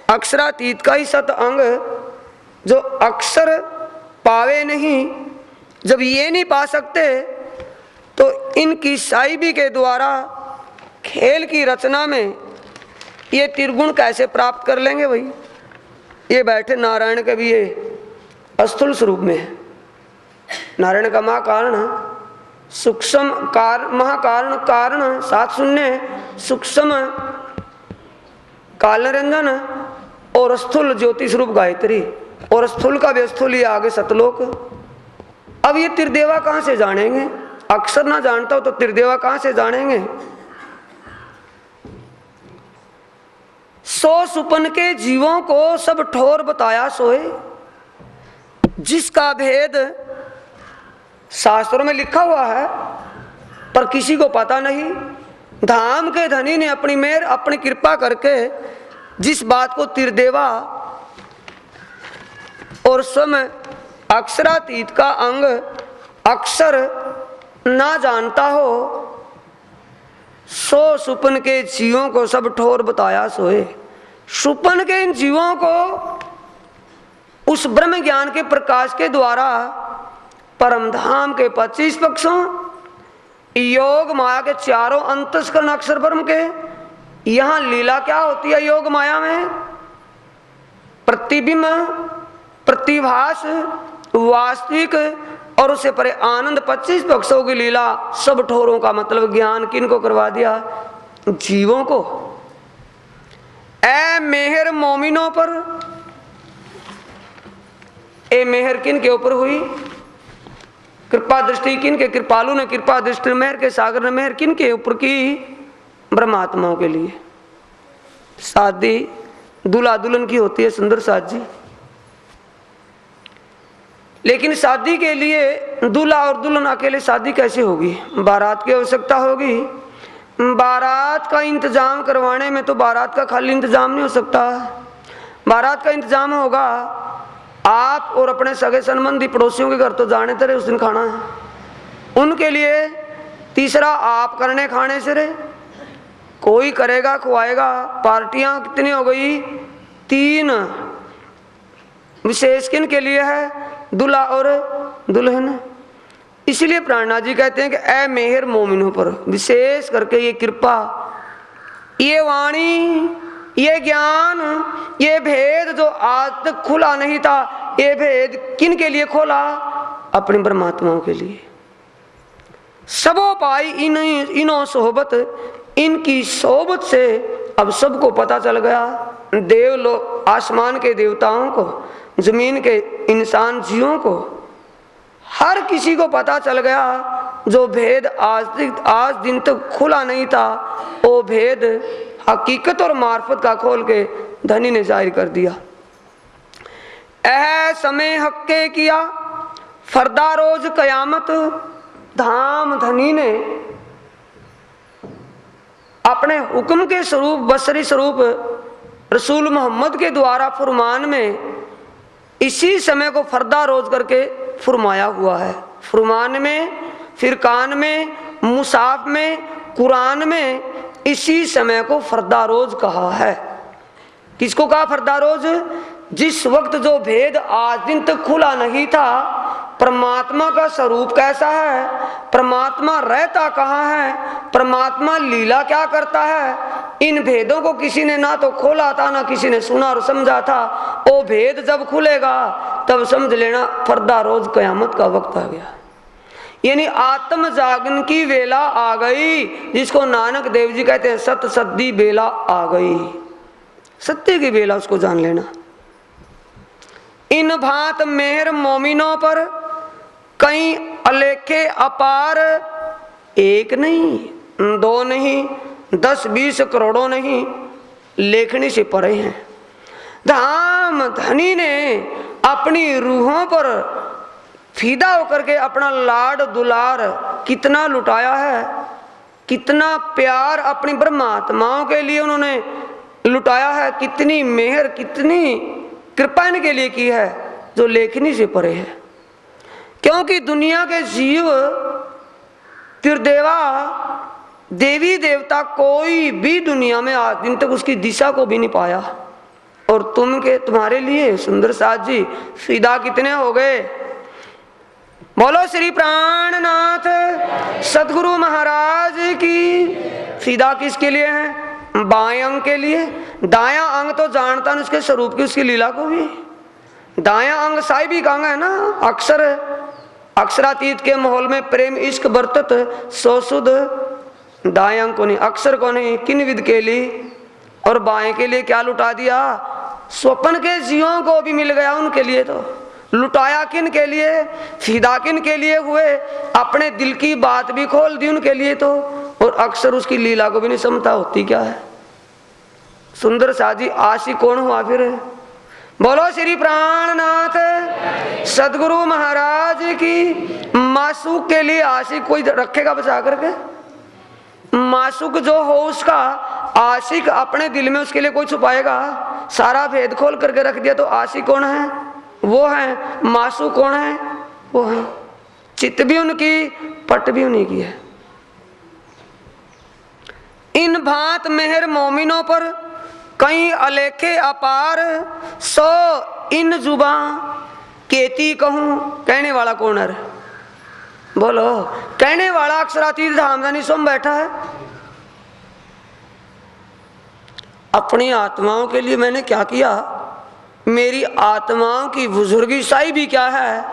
अक्षरातीत का ही सत अंग जो अक्षर पावे नहीं, जब ये नहीं पा सकते तो इनकी साहिबी के द्वारा खेल की रचना में ये त्रिगुण कैसे प्राप्त कर लेंगे भाई। ये बैठे नारायण के भी ये अस्थूल स्वरूप में है। नारायण का महाकारण सूक्ष्म महाकारण कारण 7 शून्य, सूक्ष्म कालरंजन और स्थूल ज्योति स्वरूप गायत्री, और स्थूल का भी स्थूल ही आगे सतलोक। अब ये त्रिदेवा कहां से जानेंगे, अक्षर ना जानता हो तो त्रिदेवा कहां से जानेंगे। सो सुपन के जीवों को सब ठोर बताया सोए। जिसका भेद शास्त्रों में लिखा हुआ है पर किसी को पता नहीं, धाम के धनी ने अपनी मेहर अपनी कृपा करके जिस बात को त्रिदेवा और समय अक्षरातीत का अंग अक्षर ना जानता हो, सो सुपन के जीवों को सब ठोर बताया सोए। सुपन के इन जीवों को उस ब्रह्म ज्ञान के प्रकाश के द्वारा परमधाम के 25 पक्षों, योग माया के चारों अंतस्करण अक्षर ब्रह्म के, यहां लीला क्या होती है योग माया में, प्रतिबिंब, प्रतिभास, वास्तविक और उससे परे आनंद 25 पक्षों की लीला, सब ठोरों का मतलब ज्ञान किन को करवा दिया? जीवों को। ए मेहर मोमिनों पर, ए मेहर किन के ऊपर हुई? कृपा दृष्टि किन के? कृपालु ने कृपा दृष्टि, मेहर के सागर ने मेहर किन के ऊपर की? ब्रह्मात्माओं के लिए। शादी दूल्हा दुल्हन की होती है सुंदर साजी, लेकिन शादी के लिए दूल्हा और दुल्हन अकेले शादी कैसे होगी? बारात की आवश्यकता होगी। बारात का इंतजाम करवाने में तो बारात का खाली इंतजाम नहीं हो सकता। बारात का इंतजाम होगा, आप और अपने सगे संबंधी पड़ोसियों के घर तो जाने तेरे उस दिन खाना है, उनके लिए। तीसरा आप करने खाने से रे, कोई करेगा खुआएगा। पार्टियां कितनी हो गई? 3। विशेष किन के लिए है? दूल्हा और दुल्हन। इसलिए प्राणनाथ जी कहते हैं कि ए मेहर मोमिनों पर, विशेष करके ये कृपा, ये वाणी, ये ज्ञान, ये भेद जो आज तक खुला नहीं था, ये भेद किन के लिए खोला? अपने परमात्माओं के लिए। सबो पाई इनो सोहबत, इनकी सोहबत से अब सबको पता चल गया। देव लोग, आसमान के देवताओं को, जमीन के इंसान जीवों को, हर किसी को पता चल गया जो भेद आज दिन तक खुला नहीं था, वो भेद हकीकत और मार्फत का खोल के धनी ने जाहिर कर दिया। ऐ समय हक्के किया फरदा रोज कयामत, धाम धनी ने अपने हुक्म के स्वरूप, बसरी स्वरूप रसूल मोहम्मद के द्वारा फरमान में इसी समय को फरदा रोज करके फरमाया हुआ है। फरमान में, फिरकान में, मुसाफ में, कुरान में इसी समय को फरदा रोज कहा है। किसको कहा फरदा रोज? जिस वक्त जो भेद आज दिन तक खुला नहीं था, परमात्मा का स्वरूप कैसा है, परमात्मा रहता कहाँ है, परमात्मा लीला क्या करता है, इन भेदों को किसी ने ना तो खोला था ना किसी ने सुना और समझा था। वो भेद जब खुलेगा तब समझ लेना फरदा रोज कयामत का वक्त आ गया, यानी आत्म जागन की वेला आ गई, जिसको नानक देव जी कहते हैं सत सद्दी बेला आ गई। सत्य की बेला उसको जान लेना। इन भांत मेहर मोमिनों पर कई अलेखे अपार, एक नहीं, 2 नहीं, 10-20 करोड़ों नहीं, लेखनी से परे हैं। धाम धनी ने अपनी रूहों पर फीदा होकर के अपना लाड दुलार कितना लुटाया है, कितना प्यार अपनी ब्रह्मात्माओं के लिए उन्होंने लुटाया है, कितनी मेहर, कितनी कृपा इनके लिए की है जो लेखनी से परे है। क्योंकि दुनिया के जीव, त्रिदेवा, देवी देवता कोई भी दुनिया में आज दिन तक उसकी दिशा को भी नहीं पाया, और तुम्हारे लिए सुंदर साथ जी फिदा कितने हो गए। बोलो श्री प्राणनाथ सदगुरु महाराज की। फिदा किसके लिए है? बाएं अंग के लिए। दायां अंग तो जानता नहीं उसके स्वरूप की, उसकी लीला को भी। दायां अंग साहिबिक अंग है ना, अक्षर, अक्षरातीत के माहौल में प्रेम इश्क बरतत सो सुध। दाएं अंग को नहीं, अक्षर को नहीं, किन विद के लिए। और बाएं के लिए क्या लुटा दिया? स्वप्न के जीवों को भी मिल गया उनके लिए। तो लुटाया किन के लिए? फिदा किन के लिए हुए? अपने दिल की बात भी खोल दी उनके लिए तो। और अक्सर उसकी लीला को भी नहीं समझता होती क्या है। सुंदर साजी आशिक कौन हुआ फिर? बोलो श्री प्राणनाथ सदगुरु महाराज की। मासूक के लिए आशिक कोई रखेगा बचा करके? मासूक जो हो उसका आशिक अपने दिल में उसके लिए कोई छुपाएगा? सारा भेद खोल करके रख दिया तो आशिक कौन है? वो है। मासूक कौन है? वो है। चित भी उनकी, पट भी उन्हीं की है। इन भांत मेहर मोमिनों पर कई अलेखे अपार, सो इन जुबा केती कहूं। कहने वाला कौन है? बोलो। कहने वाला अक्षरातीत धामधनी स्वयं बैठा है। अपनी आत्माओं के लिए मैंने क्या किया, मेरी आत्माओं की बुजुर्गी साई भी क्या है,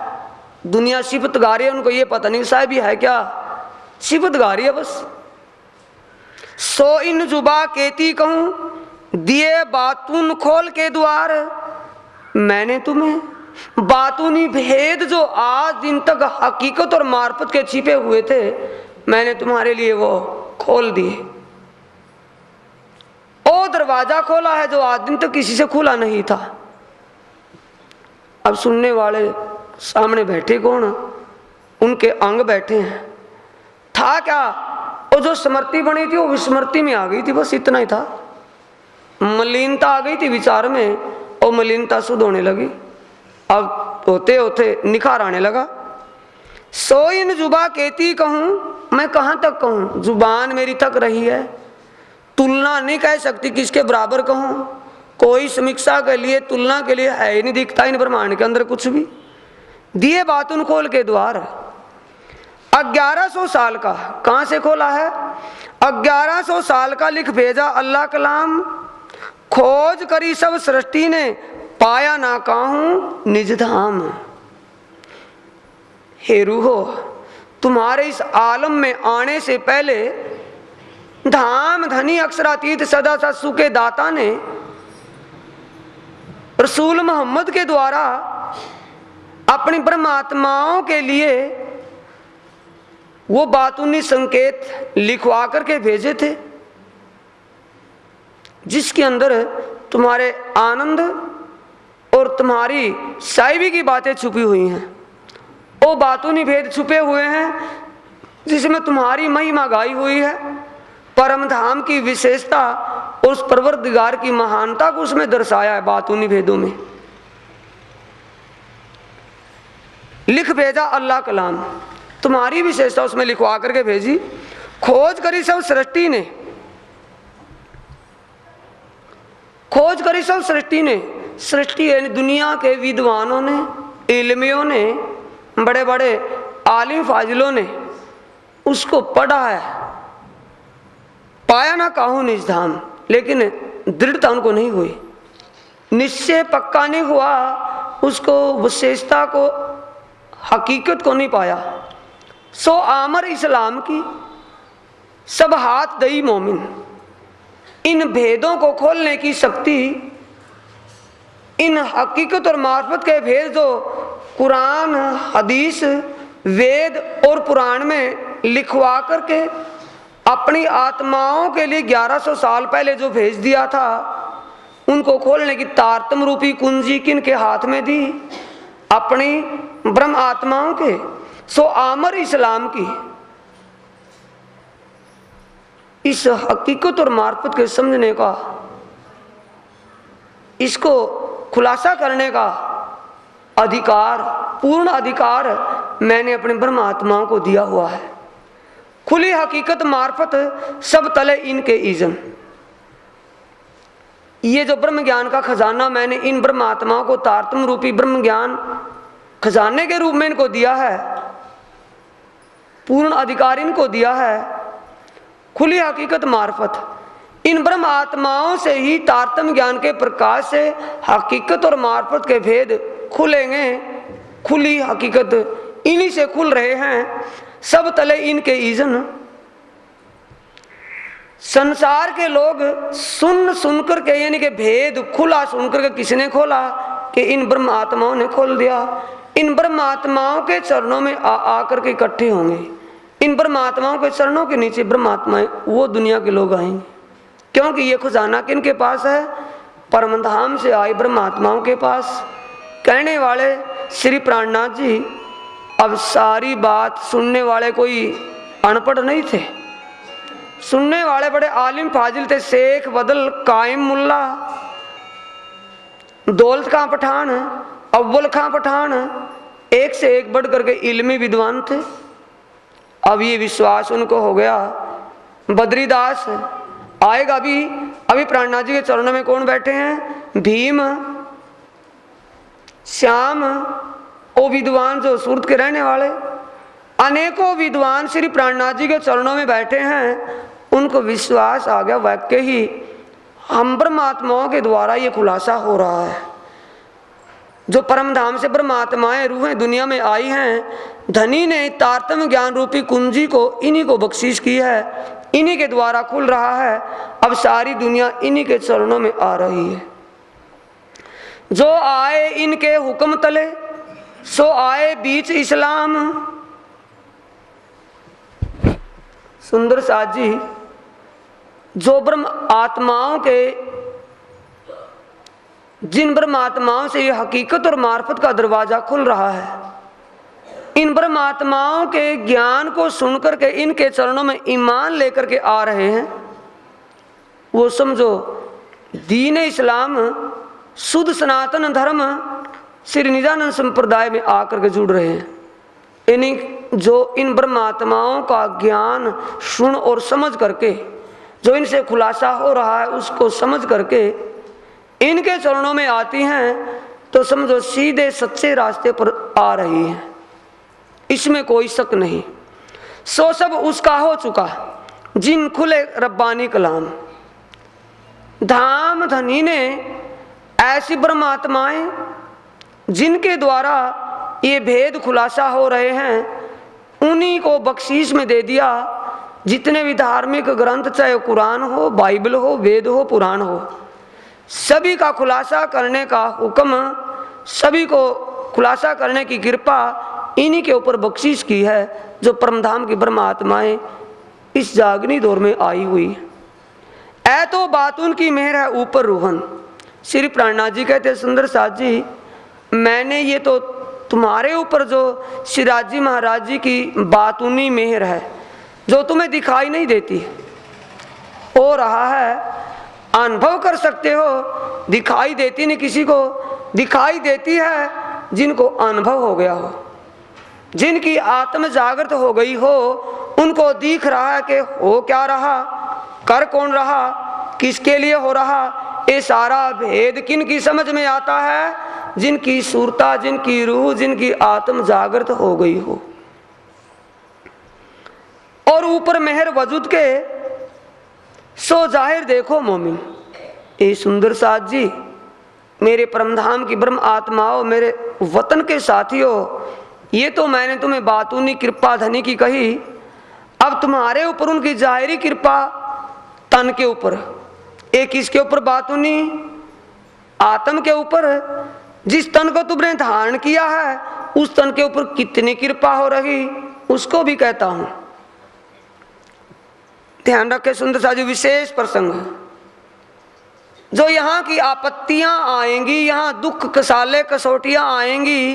दुनिया सिफत गा रही है, उनको ये पता नहीं साहब ये है क्या, सिफत गा रही है बस। सो इन जुबा कहती कहूँ, दिए बातून खोल के द्वार, मैंने तुम्हें बातूनी भेद जो आज दिन तक हकीकत और मार्फत के छिपे हुए थे, मैंने तुम्हारे लिए वो खोल दिए। ओ दरवाजा खोला है जो आज दिन तक किसी से खुला नहीं था। अब सुनने वाले सामने बैठे कौन, उनके अंग बैठे हैं। था क्या, वो जो स्मृति बनी थी वो विस्मृति में आ गई थी, बस इतना ही था। मलिनता आ गई थी विचार में और मलिनता शुद्ध होने लगी। अब होते होते निखार आने लगा। सो इन जुबा कहती कहूँ, मैं कहाँ तक कहूँ, जुबान मेरी थक रही है, तुलना नहीं कह सकती किसके बराबर कहूँ। कोई समीक्षा के लिए तुलना के लिए है ही नहीं, दिखता इन ब्रह्मांड के अंदर कुछ भी। दिए बातुन खोल के द्वार, 1100 साल का, कहाँ से खोला है, 1100 साल का लिख भेजा अल्लाह कलाम। खोज करी सब सृष्टि ने, पाया ना काहूँ निज धाम। हे रूहो, तुम्हारे इस आलम में आने से पहले धाम धनी अक्षरातीत सदा सत्सु के दाता ने रसूल मोहम्मद के द्वारा अपनी ब्रह्मात्माओं के लिए वो बातूनी संकेत लिखवा करके भेजे थे, जिसके अंदर तुम्हारे आनंद और तुम्हारी साहिबी की बातें छुपी हुई हैं। वो बातूनी भेद छुपे हुए हैं जिसमें तुम्हारी महिमा गाई हुई है। परम धाम की विशेषता, उस परवरदिगार की महानता को उसमें दर्शाया है बातूनी भेदों में। लिख भेजा अल्लाह कलाम, तुम्हारी विशेषता उसमें लिखवा करके भेजी। खोज करी सब सृष्टि ने, खोज करी सब सृष्टि ने, सृष्टि है दुनिया के विद्वानों ने, इल्मियों ने, बड़े बड़े आलिम फाजिलों ने उसको पढ़ा है। पाया ना काहू निज धाम, लेकिन दृढ़ता उनको नहीं हुई, निश्चय पक्का नहीं हुआ, उसको विशेषता को, हकीकत को नहीं पाया। सो आमर इस्लाम की सब हाथ दई मोमिन, इन भेदों को खोलने की शक्ति, इन हकीकत और मार्फत के भेद जो कुरान, हदीस, वेद और पुराण में लिखवा करके अपनी आत्माओं के लिए 1100 साल पहले जो भेज दिया था, उनको खोलने की तारतम रूपी कुंजी किन के हाथ में दी, अपनी ब्रह्म आत्माओं के। सो आमर इस्लाम की इस हकीकत और मार्फत के समझने का, इसको खुलासा करने का अधिकार, पूर्ण अधिकार मैंने अपने ब्रह्म आत्माओं को दिया हुआ है। खुली हकीकत मार्फत सब तले इनके ईजन। ये जो ब्रह्म ज्ञान का खजाना मैंने इन ब्रह्म आत्माओं को तारतम रूपी ब्रह्म ज्ञान खजाने के रूप में इनको दिया है, पूर्ण अधिकार इनको दिया है। खुली हकीकत मार्फत इन ब्रह्म आत्माओं से ही तारतम ज्ञान के प्रकाश से हकीकत और मार्फत के भेद खुलेंगे। खुली हकीकत इन्हीं से खुल रहे हैं, सब तले इनके ईजन। संसार के लोग सुन सुनकर के, यानी कि भेद खुला सुनकर के किसने खोला, कि इन ब्रह्म आत्माओं ने खोल दिया। इन ब्रह्म आत्माओं के चरणों में आकर के इकट्ठे होंगे। इन ब्रह्म आत्माओं के चरणों के नीचे ब्रह्म आत्माएं, वो दुनिया के लोग आएंगे, क्योंकि ये खजाना किन के पास है, परम धाम से आई ब्रह्म आत्माओं के पास। कहने वाले श्री प्राणनाथ जी, अब सारी बात सुनने वाले कोई अनपढ़ नहीं थे, सुनने वाले बड़े आलिम फाजिल थे। शेख बदल, कायम मुल्ला, दौलत खां पठान, अव्वल खां पठान, एक से एक बढ़ करके इल्मी विद्वान थे। अब ये विश्वास उनको हो गया, बद्रीदास आएगा। अभी प्राणनाथ जी के चरणों में कौन बैठे हैं, भीम, श्याम, वो विद्वान जो सूरत के रहने वाले, अनेकों विद्वान श्री प्राणनाथ जी के चरणों में बैठे हैं। उनको विश्वास आ गया, वाक्य ही हम ब्रह्मात्माओं के द्वारा ये खुलासा हो रहा है। जो परम धाम से ब्रह्मात्माएं रूहें दुनिया में आई हैं, धनी ने तारतम्य ज्ञान रूपी कुंजी को इन्हीं को बख्शीश की है, इन्हीं के द्वारा खुल रहा है। अब सारी दुनिया इन्हीं के चरणों में आ रही है। जो आए इनके हुक्म तले, सो आए बीच इस्लाम। सुंदर साथ जी, जो ब्रह्म आत्माओं के, जिन ब्रह्म आत्माओं से ये हकीकत और मार्फत का दरवाजा खुल रहा है, इन ब्रह्म आत्माओं के ज्ञान को सुनकर के इनके चरणों में ईमान लेकर के आ रहे हैं, वो समझो दीन इस्लाम शुद्ध सनातन धर्म श्री निजानंद संप्रदाय में आकर के जुड़ रहे हैं। इन्हीं जो इन ब्रह्मात्माओं का ज्ञान सुन और समझ करके, जो इनसे खुलासा हो रहा है उसको समझ करके इनके चरणों में आती हैं, तो समझो सीधे सच्चे रास्ते पर आ रही हैं, इसमें कोई शक नहीं। सो सब उसका हो चुका जिन खुले रब्बानी कलाम। धाम धनी ने ऐसी ब्रह्मात्माएं जिनके द्वारा ये भेद खुलासा हो रहे हैं, उन्हीं को बख्शीश में दे दिया। जितने भी धार्मिक ग्रंथ, चाहे कुरान हो, बाइबल हो, वेद हो, पुराण हो, सभी का खुलासा करने का हुक्म, सभी को खुलासा करने की कृपा इन्हीं के ऊपर बख्शीश की है, जो परमधाम की ब्रह्मात्माएं इस जागनी दौर में आई हुई। ऐ तो बात उनकी मेहर है ऊपर रूहन। श्री प्राणनाथ जी कहते, सुंदर साथ जी, मैंने ये तो तुम्हारे ऊपर जो शिराज जी महाराज जी की बातूनी मेहर है, जो तुम्हें दिखाई नहीं देती, हो रहा है, अनुभव कर सकते हो। दिखाई देती नहीं किसी को, दिखाई देती है जिनको अनुभव हो गया हो, जिनकी आत्म जागृत हो गई हो, उनको दिख रहा है कि हो क्या रहा, कर कौन रहा, किसके लिए हो रहा। ये सारा भेद किन की समझ में आता है, जिनकी सूरता, जिनकी रूह, जिनकी आत्म जागृत हो गई हो। और ऊपर मेहर वजूद के सो जाहिर देखो मोमिन। ए सुंदर साथ जी, मेरे परमधाम की ब्रह्म आत्माओं, मेरे वतन के साथियों, ये तो मैंने तुम्हें बातूनी कृपा धनी की कही। अब तुम्हारे ऊपर उनकी जाहिरी कृपा तन के ऊपर, एक किसके ऊपर बातूनी, आत्म के ऊपर। जिस तन को तुमने धारण किया है, उस तन के ऊपर कितनी कृपा हो रही, उसको भी कहता हूं। ध्यान रखे सुंदर साजू, विशेष प्रसंग है। जो यहाँ की आपत्तियां आएंगी, यहाँ दुख कसाले कसौटियां आएंगी,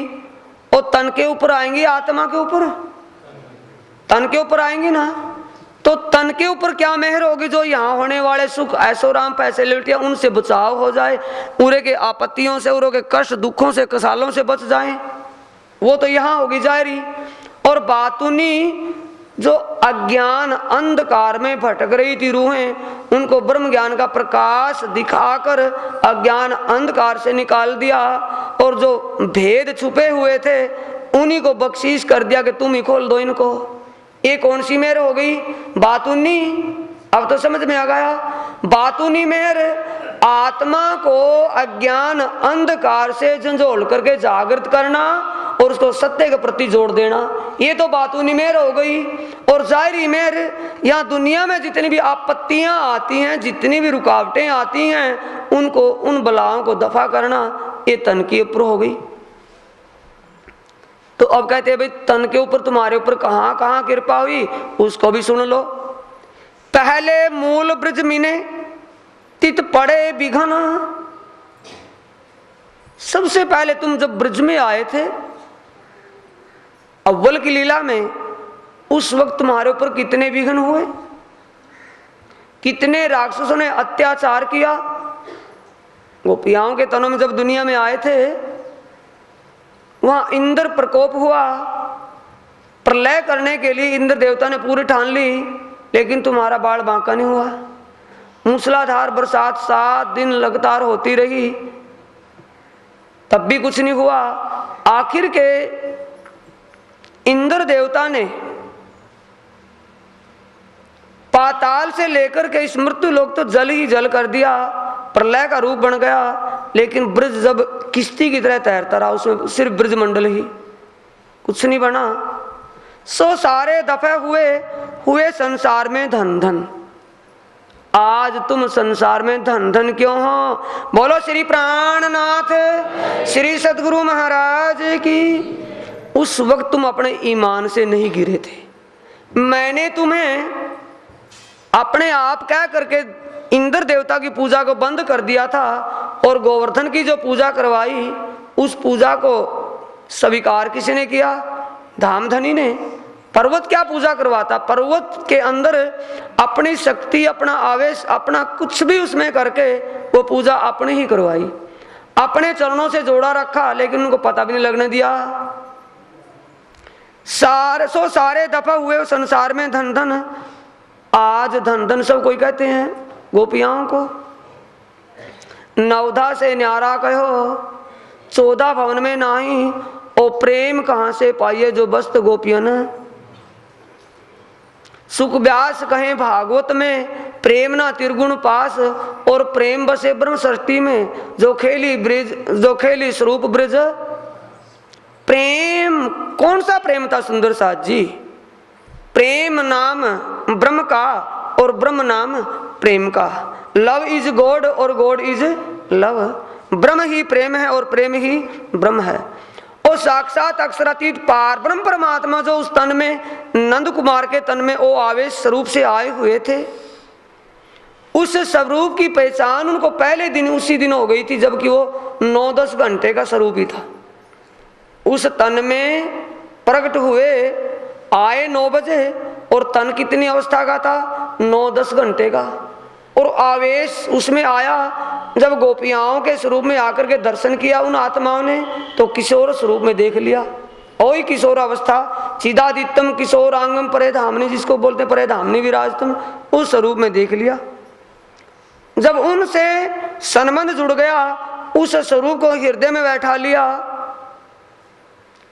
वो तन के ऊपर आएंगी, आत्मा के ऊपर, तन के ऊपर आएंगी ना। तो तन के ऊपर क्या मेहर होगी, जो यहाँ होने वाले सुख ऐशोराम पैसे लिटिया उनसे बचाव हो जाए, उरे के आपत्तियों से, उरे के कष्ट दुखों से कसालों से बच जाए, वो तो यहाँ होगी जायरी। और बातूनी जो अज्ञान अंधकार में भटक रही थी रूहें, उनको ब्रह्म ज्ञान का प्रकाश दिखाकर अज्ञान अंधकार से निकाल दिया, और जो भेद छुपे हुए थे उन्हीं को बख्शीश कर दिया कि तुम ही खोल दो इनको। ये कौन सी मेहर हो गई, बातूनी। अब तो समझ में आ गया, बातूनी मेहर आत्मा को अज्ञान अंधकार से झंझोल करके जागृत करना और उसको सत्य के प्रति जोड़ देना, ये तो बातूनी मेहर हो गई। और जाहिरी मेहर, यहाँ दुनिया में जितनी भी आपत्तियां आती हैं, जितनी भी रुकावटें आती हैं, उनको, उन बलाओं को दफा करना, ये तन के ऊपर हो गई। तो अब कहते हैं भाई तन के ऊपर तुम्हारे ऊपर कहाँ कहाँ कृपा हुई, उसको भी सुन लो। पहले मूल ब्रज मिने तित पड़े बिघन। सबसे पहले तुम जब ब्रज में आए थे अव्वल की लीला में, उस वक्त तुम्हारे ऊपर कितने विघ्न हुए, कितने राक्षसों ने अत्याचार किया। गोपियाओं के तनों में जब दुनिया में आए थे, वहां इंद्र प्रकोप हुआ, प्रलय करने के लिए इंद्र देवता ने पूरी ठान ली, लेकिन तुम्हारा बाल बांका नहीं हुआ। मूसलाधार बरसात 7 दिन लगातार होती रही, तब भी कुछ नहीं हुआ। आखिर के इंद्र देवता ने पाताल से लेकर के इस मृत्यु लोक तो जल ही जल कर दिया, प्रलय का रूप बन गया। लेकिन ब्रज जब किश्ती की तरह तैरता रहा, उसमें सिर्फ ब्रज मंडल ही, कुछ नहीं बना। सो सारे दफे हुए संसार में धन धन। आज तुम संसार में धन धन क्यों हो? बोलो श्री प्राणनाथ श्री सद्गुरु महाराज की। उस वक्त तुम अपने ईमान से नहीं गिरे थे। मैंने तुम्हें अपने आप कह करके इंद्र देवता की पूजा को बंद कर दिया था, और गोवर्धन की जो पूजा करवाई, उस पूजा को स्वीकार किसने किया? धामधनी ने। पर्वत क्या पूजा करवाता? पर्वत के अंदर अपनी शक्ति, अपना आवेश, अपना कुछ भी उसमें करके वो पूजा अपने ही करवाई, अपने चरणों से जोड़ा रखा, लेकिन उनको पता भी नहीं लगने दिया। सारे दफा हुए संसार में धन धन। आज धन धन सब कोई कहते हैं गोपियाओं को। नवधा से न्यारा कहो 14 भवन में नाही, ओ प्रेम कहां से पाइए जो बस्त गोपियन। सुख व्यास कहे भागवत में प्रेम ना त्रिगुण पास, और प्रेम बसे ब्रह्म सृष्टि में जो खेली स्वरूप ब्रज। प्रेम कौन सा प्रेम था सुंदर साथ जी? प्रेम नाम ब्रह्म का और ब्रह्म नाम प्रेम का। लव इज गॉड और गॉड इज लव। ब्रह्म ही प्रेम है और प्रेम ही ब्रह्म है। और साक्षात अक्षरातीत पार ब्रह्म परमात्मा जो उस तन में, नंद कुमार के तन में वो आवेश स्वरूप से आए हुए थे, उस स्वरूप की पहचान उनको पहले दिन उसी दिन हो गई थी, जबकि वो 9-10 घंटे का स्वरूप ही था। उस तन में प्रकट हुए, आए 9 बजे, और तन कितनी अवस्था का था? 9-10 घंटे का। और आवेश उसमें आया जब गोपियाओं के स्वरूप में आकर के दर्शन किया उन आत्माओं ने, तो किशोर स्वरूप में देख लिया। वही किशोर अवस्था, चिदादित्यम किशोर आंगम परे धामनी, जिसको बोलते परे धामनी विराजतम, उस स्वरूप में देख लिया। जब उनसे संबंध जुड़ गया, उस स्वरूप को हृदय में बैठा लिया।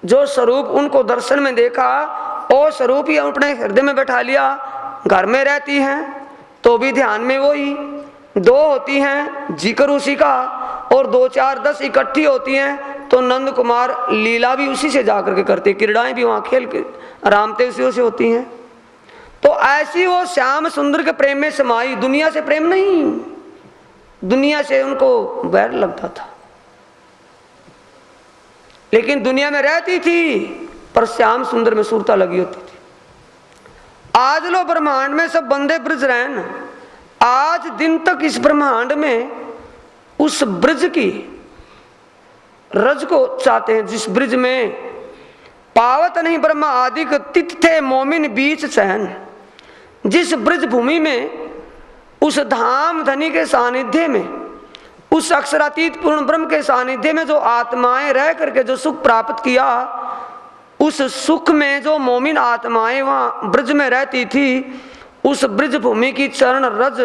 जो स्वरूप उनको दर्शन में देखा, और स्वरूप ही अपने हृदय में बैठा लिया। घर में रहती हैं तो भी ध्यान में वही, 2 होती हैं जिक्र उसी का, और 2, 4, 10 इकट्ठी होती हैं तो नंद कुमार लीला भी उसी से जाकर के करते, क्रीड़ाएं भी वहां खेल के रामते उसी से होती हैं। तो ऐसी वो श्याम सुंदर के प्रेम में समाई। दुनिया से प्रेम नहीं, दुनिया से उनको बैर लगता था, लेकिन दुनिया में रहती थी पर श्याम सुंदर में सुरता लगी होती थी। आज लो ब्रह्मांड में सब बंदे ब्रज रहन। आज दिन तक इस ब्रह्मांड में उस ब्रज की रज को चाहते हैं, जिस ब्रज में पावत नहीं ब्रह्मा आदिक तित थे मोमिन बीच सहन। जिस ब्रज भूमि में, उस धाम धनी के सानिध्य में, उस अक्षरातीत पूर्ण ब्रह्म के सानिध्य में जो आत्माएं रह करके जो सुख प्राप्त किया, उस सुख में जो मोमिन आत्माएं वहां ब्रज में रहती थी, उस ब्रज भूमि की चरण रज,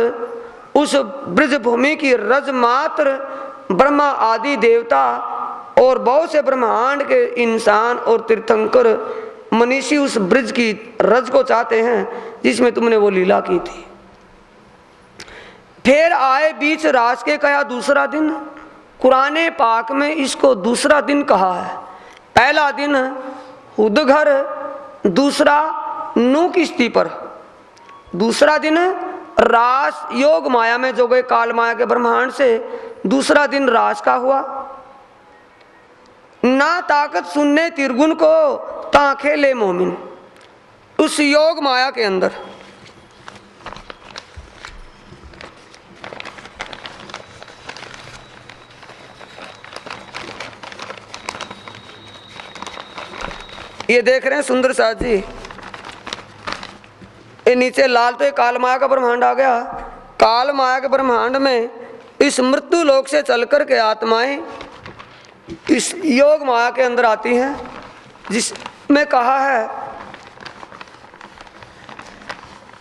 उस ब्रज भूमि की रज मात्र ब्रह्मा आदि देवता और बहुत से ब्रह्मांड के इंसान और तीर्थंकर मनीषी उस ब्रज की रज को चाहते हैं, जिसमें तुमने वो लीला की थी। फिर आए बीच रास के, कहा दूसरा दिन। कुराने पाक में इसको दूसरा दिन कहा है। पहला दिन उदघर, दूसरा नू किश्ती पर, दूसरा दिन रास योग माया में जो गए काल माया के ब्रह्मांड से, दूसरा दिन रास का हुआ। ना ताकत सुनने तिरगुन को ता खेले मोमिन, उस योग माया के अंदर। ये देख रहे हैं सुंदर साथ जी, ये नीचे लाल तो ये काल माया का ब्रह्मांड आ गया। काल माया के ब्रह्मांड में इस मृत्यु लोक से चल कर के आत्माएं इस योग माया के अंदर आती हैं, जिसमें कहा है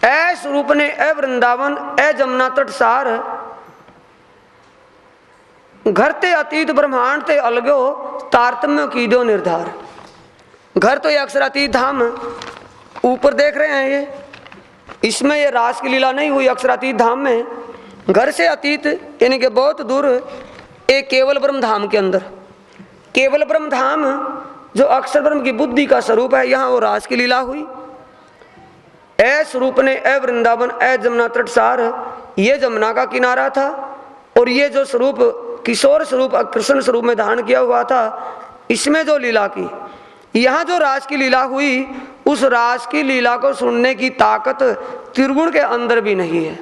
ऐ स्वरूप ने ए वृंदावन ए जमुना तट सार, घर ते अतीत ब्रह्मांड ते अलगो तारतम्य की दो निर्धार। घर तो ये अक्षरातीत धाम ऊपर देख रहे हैं, ये इसमें ये रास की लीला नहीं हुई अक्षरातीत धाम में। घर से अतीत यानी कि बहुत दूर एक केवल ब्रह्म धाम के अंदर, केवल ब्रह्म धाम जो अक्षर ब्रह्म की बुद्धि का स्वरूप है, यहाँ वो रास की लीला हुई। ए स्वरूप ने, ए वृंदावन, ए जमुना तटसार, ये जमुना का किनारा था, और ये जो स्वरूप किशोर स्वरूप कृष्ण स्वरूप में धारण किया हुआ था, इसमें जो लीला की, यहाँ जो रास की लीला हुई, उस रास की लीला को सुनने की ताकत त्रिगुण के अंदर भी नहीं है।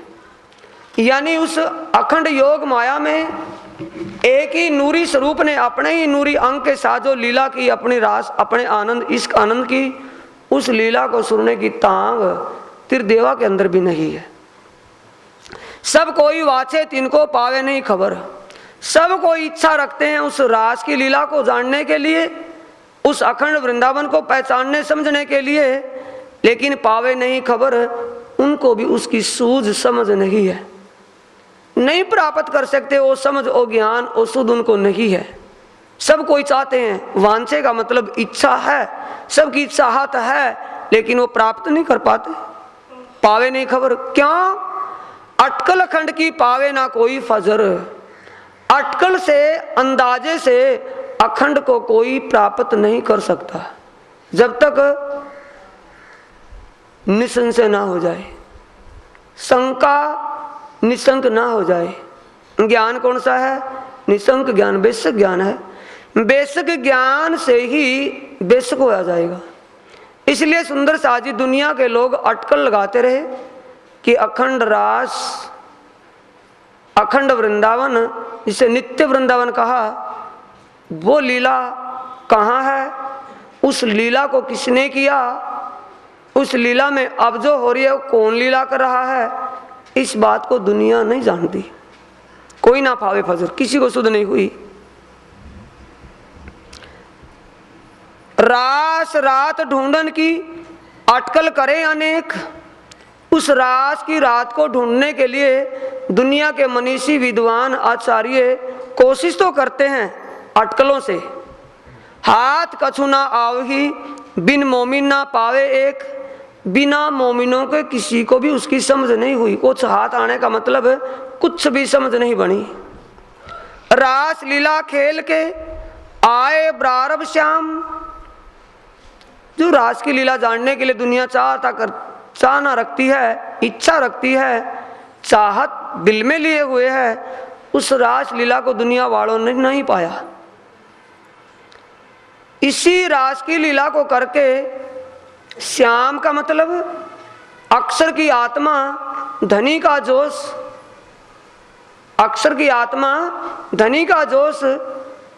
यानी उस अखंड योग माया में एक ही नूरी स्वरूप ने अपने ही नूरी अंग के साथ जो लीला की, अपनी रास, अपने आनंद, इश्क आनंद की, उस लीला को सुनने की तांग त्रिदेवा के अंदर भी नहीं है। सब कोई वाचे तिनको पावे नहीं खबर, सब कोई इच्छा रखते हैं उस रास की लीला को जानने के लिए, उस अखंड वृंदावन को पहचानने समझने के लिए, लेकिन पावे नहीं खबर, उनको भी उसकी सूझ समझ नहीं है, नहीं प्राप्त कर सकते वो समझ, वो ज्ञान, वो सुध उनको नहीं है। सब कोई चाहते हैं, वांछे का मतलब इच्छा है, सबकी चाहत है, लेकिन वो प्राप्त नहीं कर पाते। पावे नहीं खबर, क्यों? अटकल खंड की पावे ना कोई फजर, अटकल से, अंदाजे से अखंड को कोई प्राप्त नहीं कर सकता जब तक निसंशय ना हो जाए, शंका निशंक ना हो जाए। ज्ञान कौन सा है? निशंक ज्ञान, बेशक ज्ञान है। बेशक ज्ञान से ही बेशक हो जाएगा। इसलिए सुंदर साजी दुनिया के लोग अटकल लगाते रहे कि अखंड रास, अखंड वृंदावन, जिसे नित्य वृंदावन कहा, वो लीला कहाँ है? उस लीला को किसने किया? उस लीला में अब जो हो रही है वो कौन लीला कर रहा है? इस बात को दुनिया नहीं जानती। कोई ना पावे फजर, किसी को सुध नहीं हुई। रास रात ढूंढन की अटकल करे अनेक, उस रास की रात को ढूंढने के लिए दुनिया के मनीषी विद्वान आचार्य कोशिश तो करते हैं अटकलों से। हाथ कछु ना आवही, बिन मोमिन ना पावे एक, बिना मोमिनों के किसी को भी उसकी समझ नहीं हुई। कुछ हाथ आने का मतलब है कुछ भी समझ नहीं बनी। रास लीला खेल के आए प्रारब्ध श्याम, जो रास की लीला जानने के लिए दुनिया चाहना रखती है, इच्छा रखती है, चाहत दिल में लिए हुए है, उस रास लीला को दुनिया वालों ने नहीं पाया। इसी रास की लीला को करके श्याम का मतलब अक्षर की आत्मा, धनी का जोश, अक्षर की आत्मा, धनी का जोश,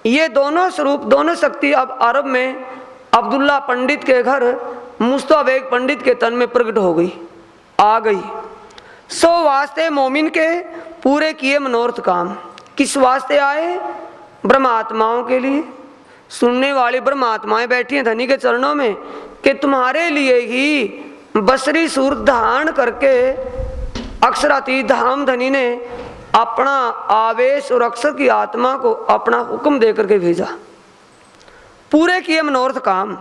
ये दोनों स्वरूप, दोनों शक्ति अब अरब में अब्दुल्ला पंडित के घर मुस्तफा पंडित के तन में प्रकट हो गई, आ गई। सो वास्ते मोमिन के पूरे किए मनोरथ काम। किस वास्ते आए? ब्रह्मात्माओं के लिए। सुनने वाली ब्रह्मात्माएं बैठी हैं धनी के चरणों में कि तुम्हारे लिए ही बसरी सूरत धारण करके अक्षरातीत धाम धनी ने अपना आवेश और अक्षर की आत्मा को अपना हुक्म दे करके भेजा। पूरे किए मनोरथ काम।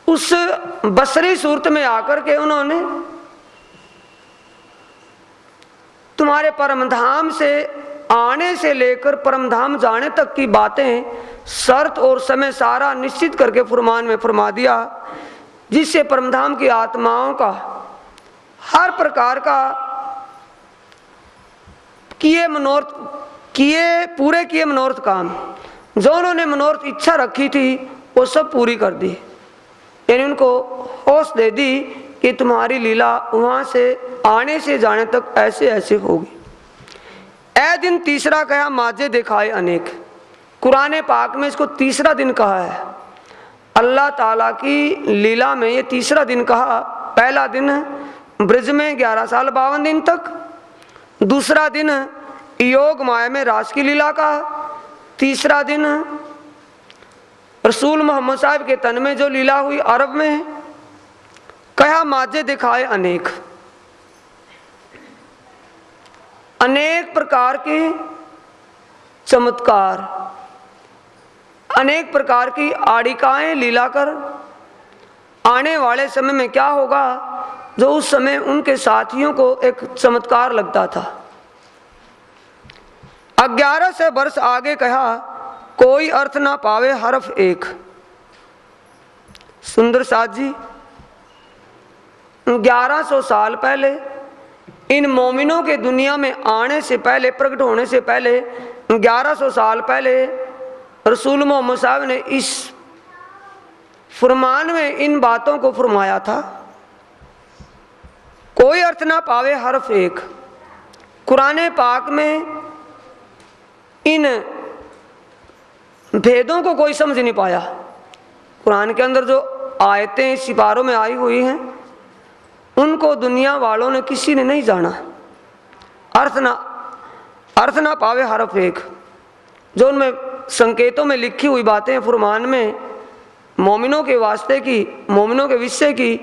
उस बसरी सूरत में आकर के उन्होंने तुम्हारे परम धाम से आने से लेकर परम धाम जाने तक की बातें, शर्त और समय सारा निश्चित करके फरमान में फरमा दिया, जिससे परमधाम की आत्माओं का हर प्रकार का पूरे किए मनोरथ काम, जो उन्होंने मनोरथ इच्छा रखी थी वो सब पूरी कर दी। यानी उनको होश दे दी कि तुम्हारी लीला वहां से आने से जाने तक ऐसे ऐसे होगी। ए दिन तीसरा कहा माजे दिखाए अनेक। कुरान पाक में इसको तीसरा दिन कहा है। अल्लाह ताला की लीला में ये तीसरा दिन कहा। पहला दिन ब्रज में 11 साल 52 दिन तक, दूसरा दिन योग माया में रास की लीला का, तीसरा दिन रसूल मोहम्मद साहब के तन में जो लीला हुई अरब में, कहा माजे दिखाए अनेक। अनेक प्रकार के चमत्कार, अनेक प्रकार की आड़िकाएं लीला कर आने वाले समय में क्या होगा, जो उस समय उनके साथियों को एक चमत्कार लगता था। 11 से वर्ष आगे कहा, कोई अर्थ ना पावे हरफ एक। सुंदर साथ जी 1100 साल पहले इन मोमिनों के दुनिया में आने से पहले, प्रकट होने से पहले 1100 साल पहले रसूल मोहम्मद साहब ने इस फरमान में इन बातों को फरमाया था, कोई अर्थ ना पावे हरफ एक। कुरान पाक में इन भेदों को कोई समझ नहीं पाया। कुरान के अंदर जो आयतें सिपारों में आई हुई हैं उनको दुनिया वालों ने किसी ने नहीं जाना। अर्थ ना पावे हरफ एक, जो उनमें संकेतों में लिखी हुई बातें फरमान में मोमिनों के वास्ते की, मोमिनों के विषय की,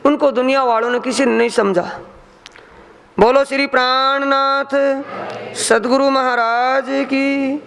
उनको दुनिया वालों ने किसी ने नहीं समझा। बोलो श्री प्राणनाथ सदगुरु महाराज की।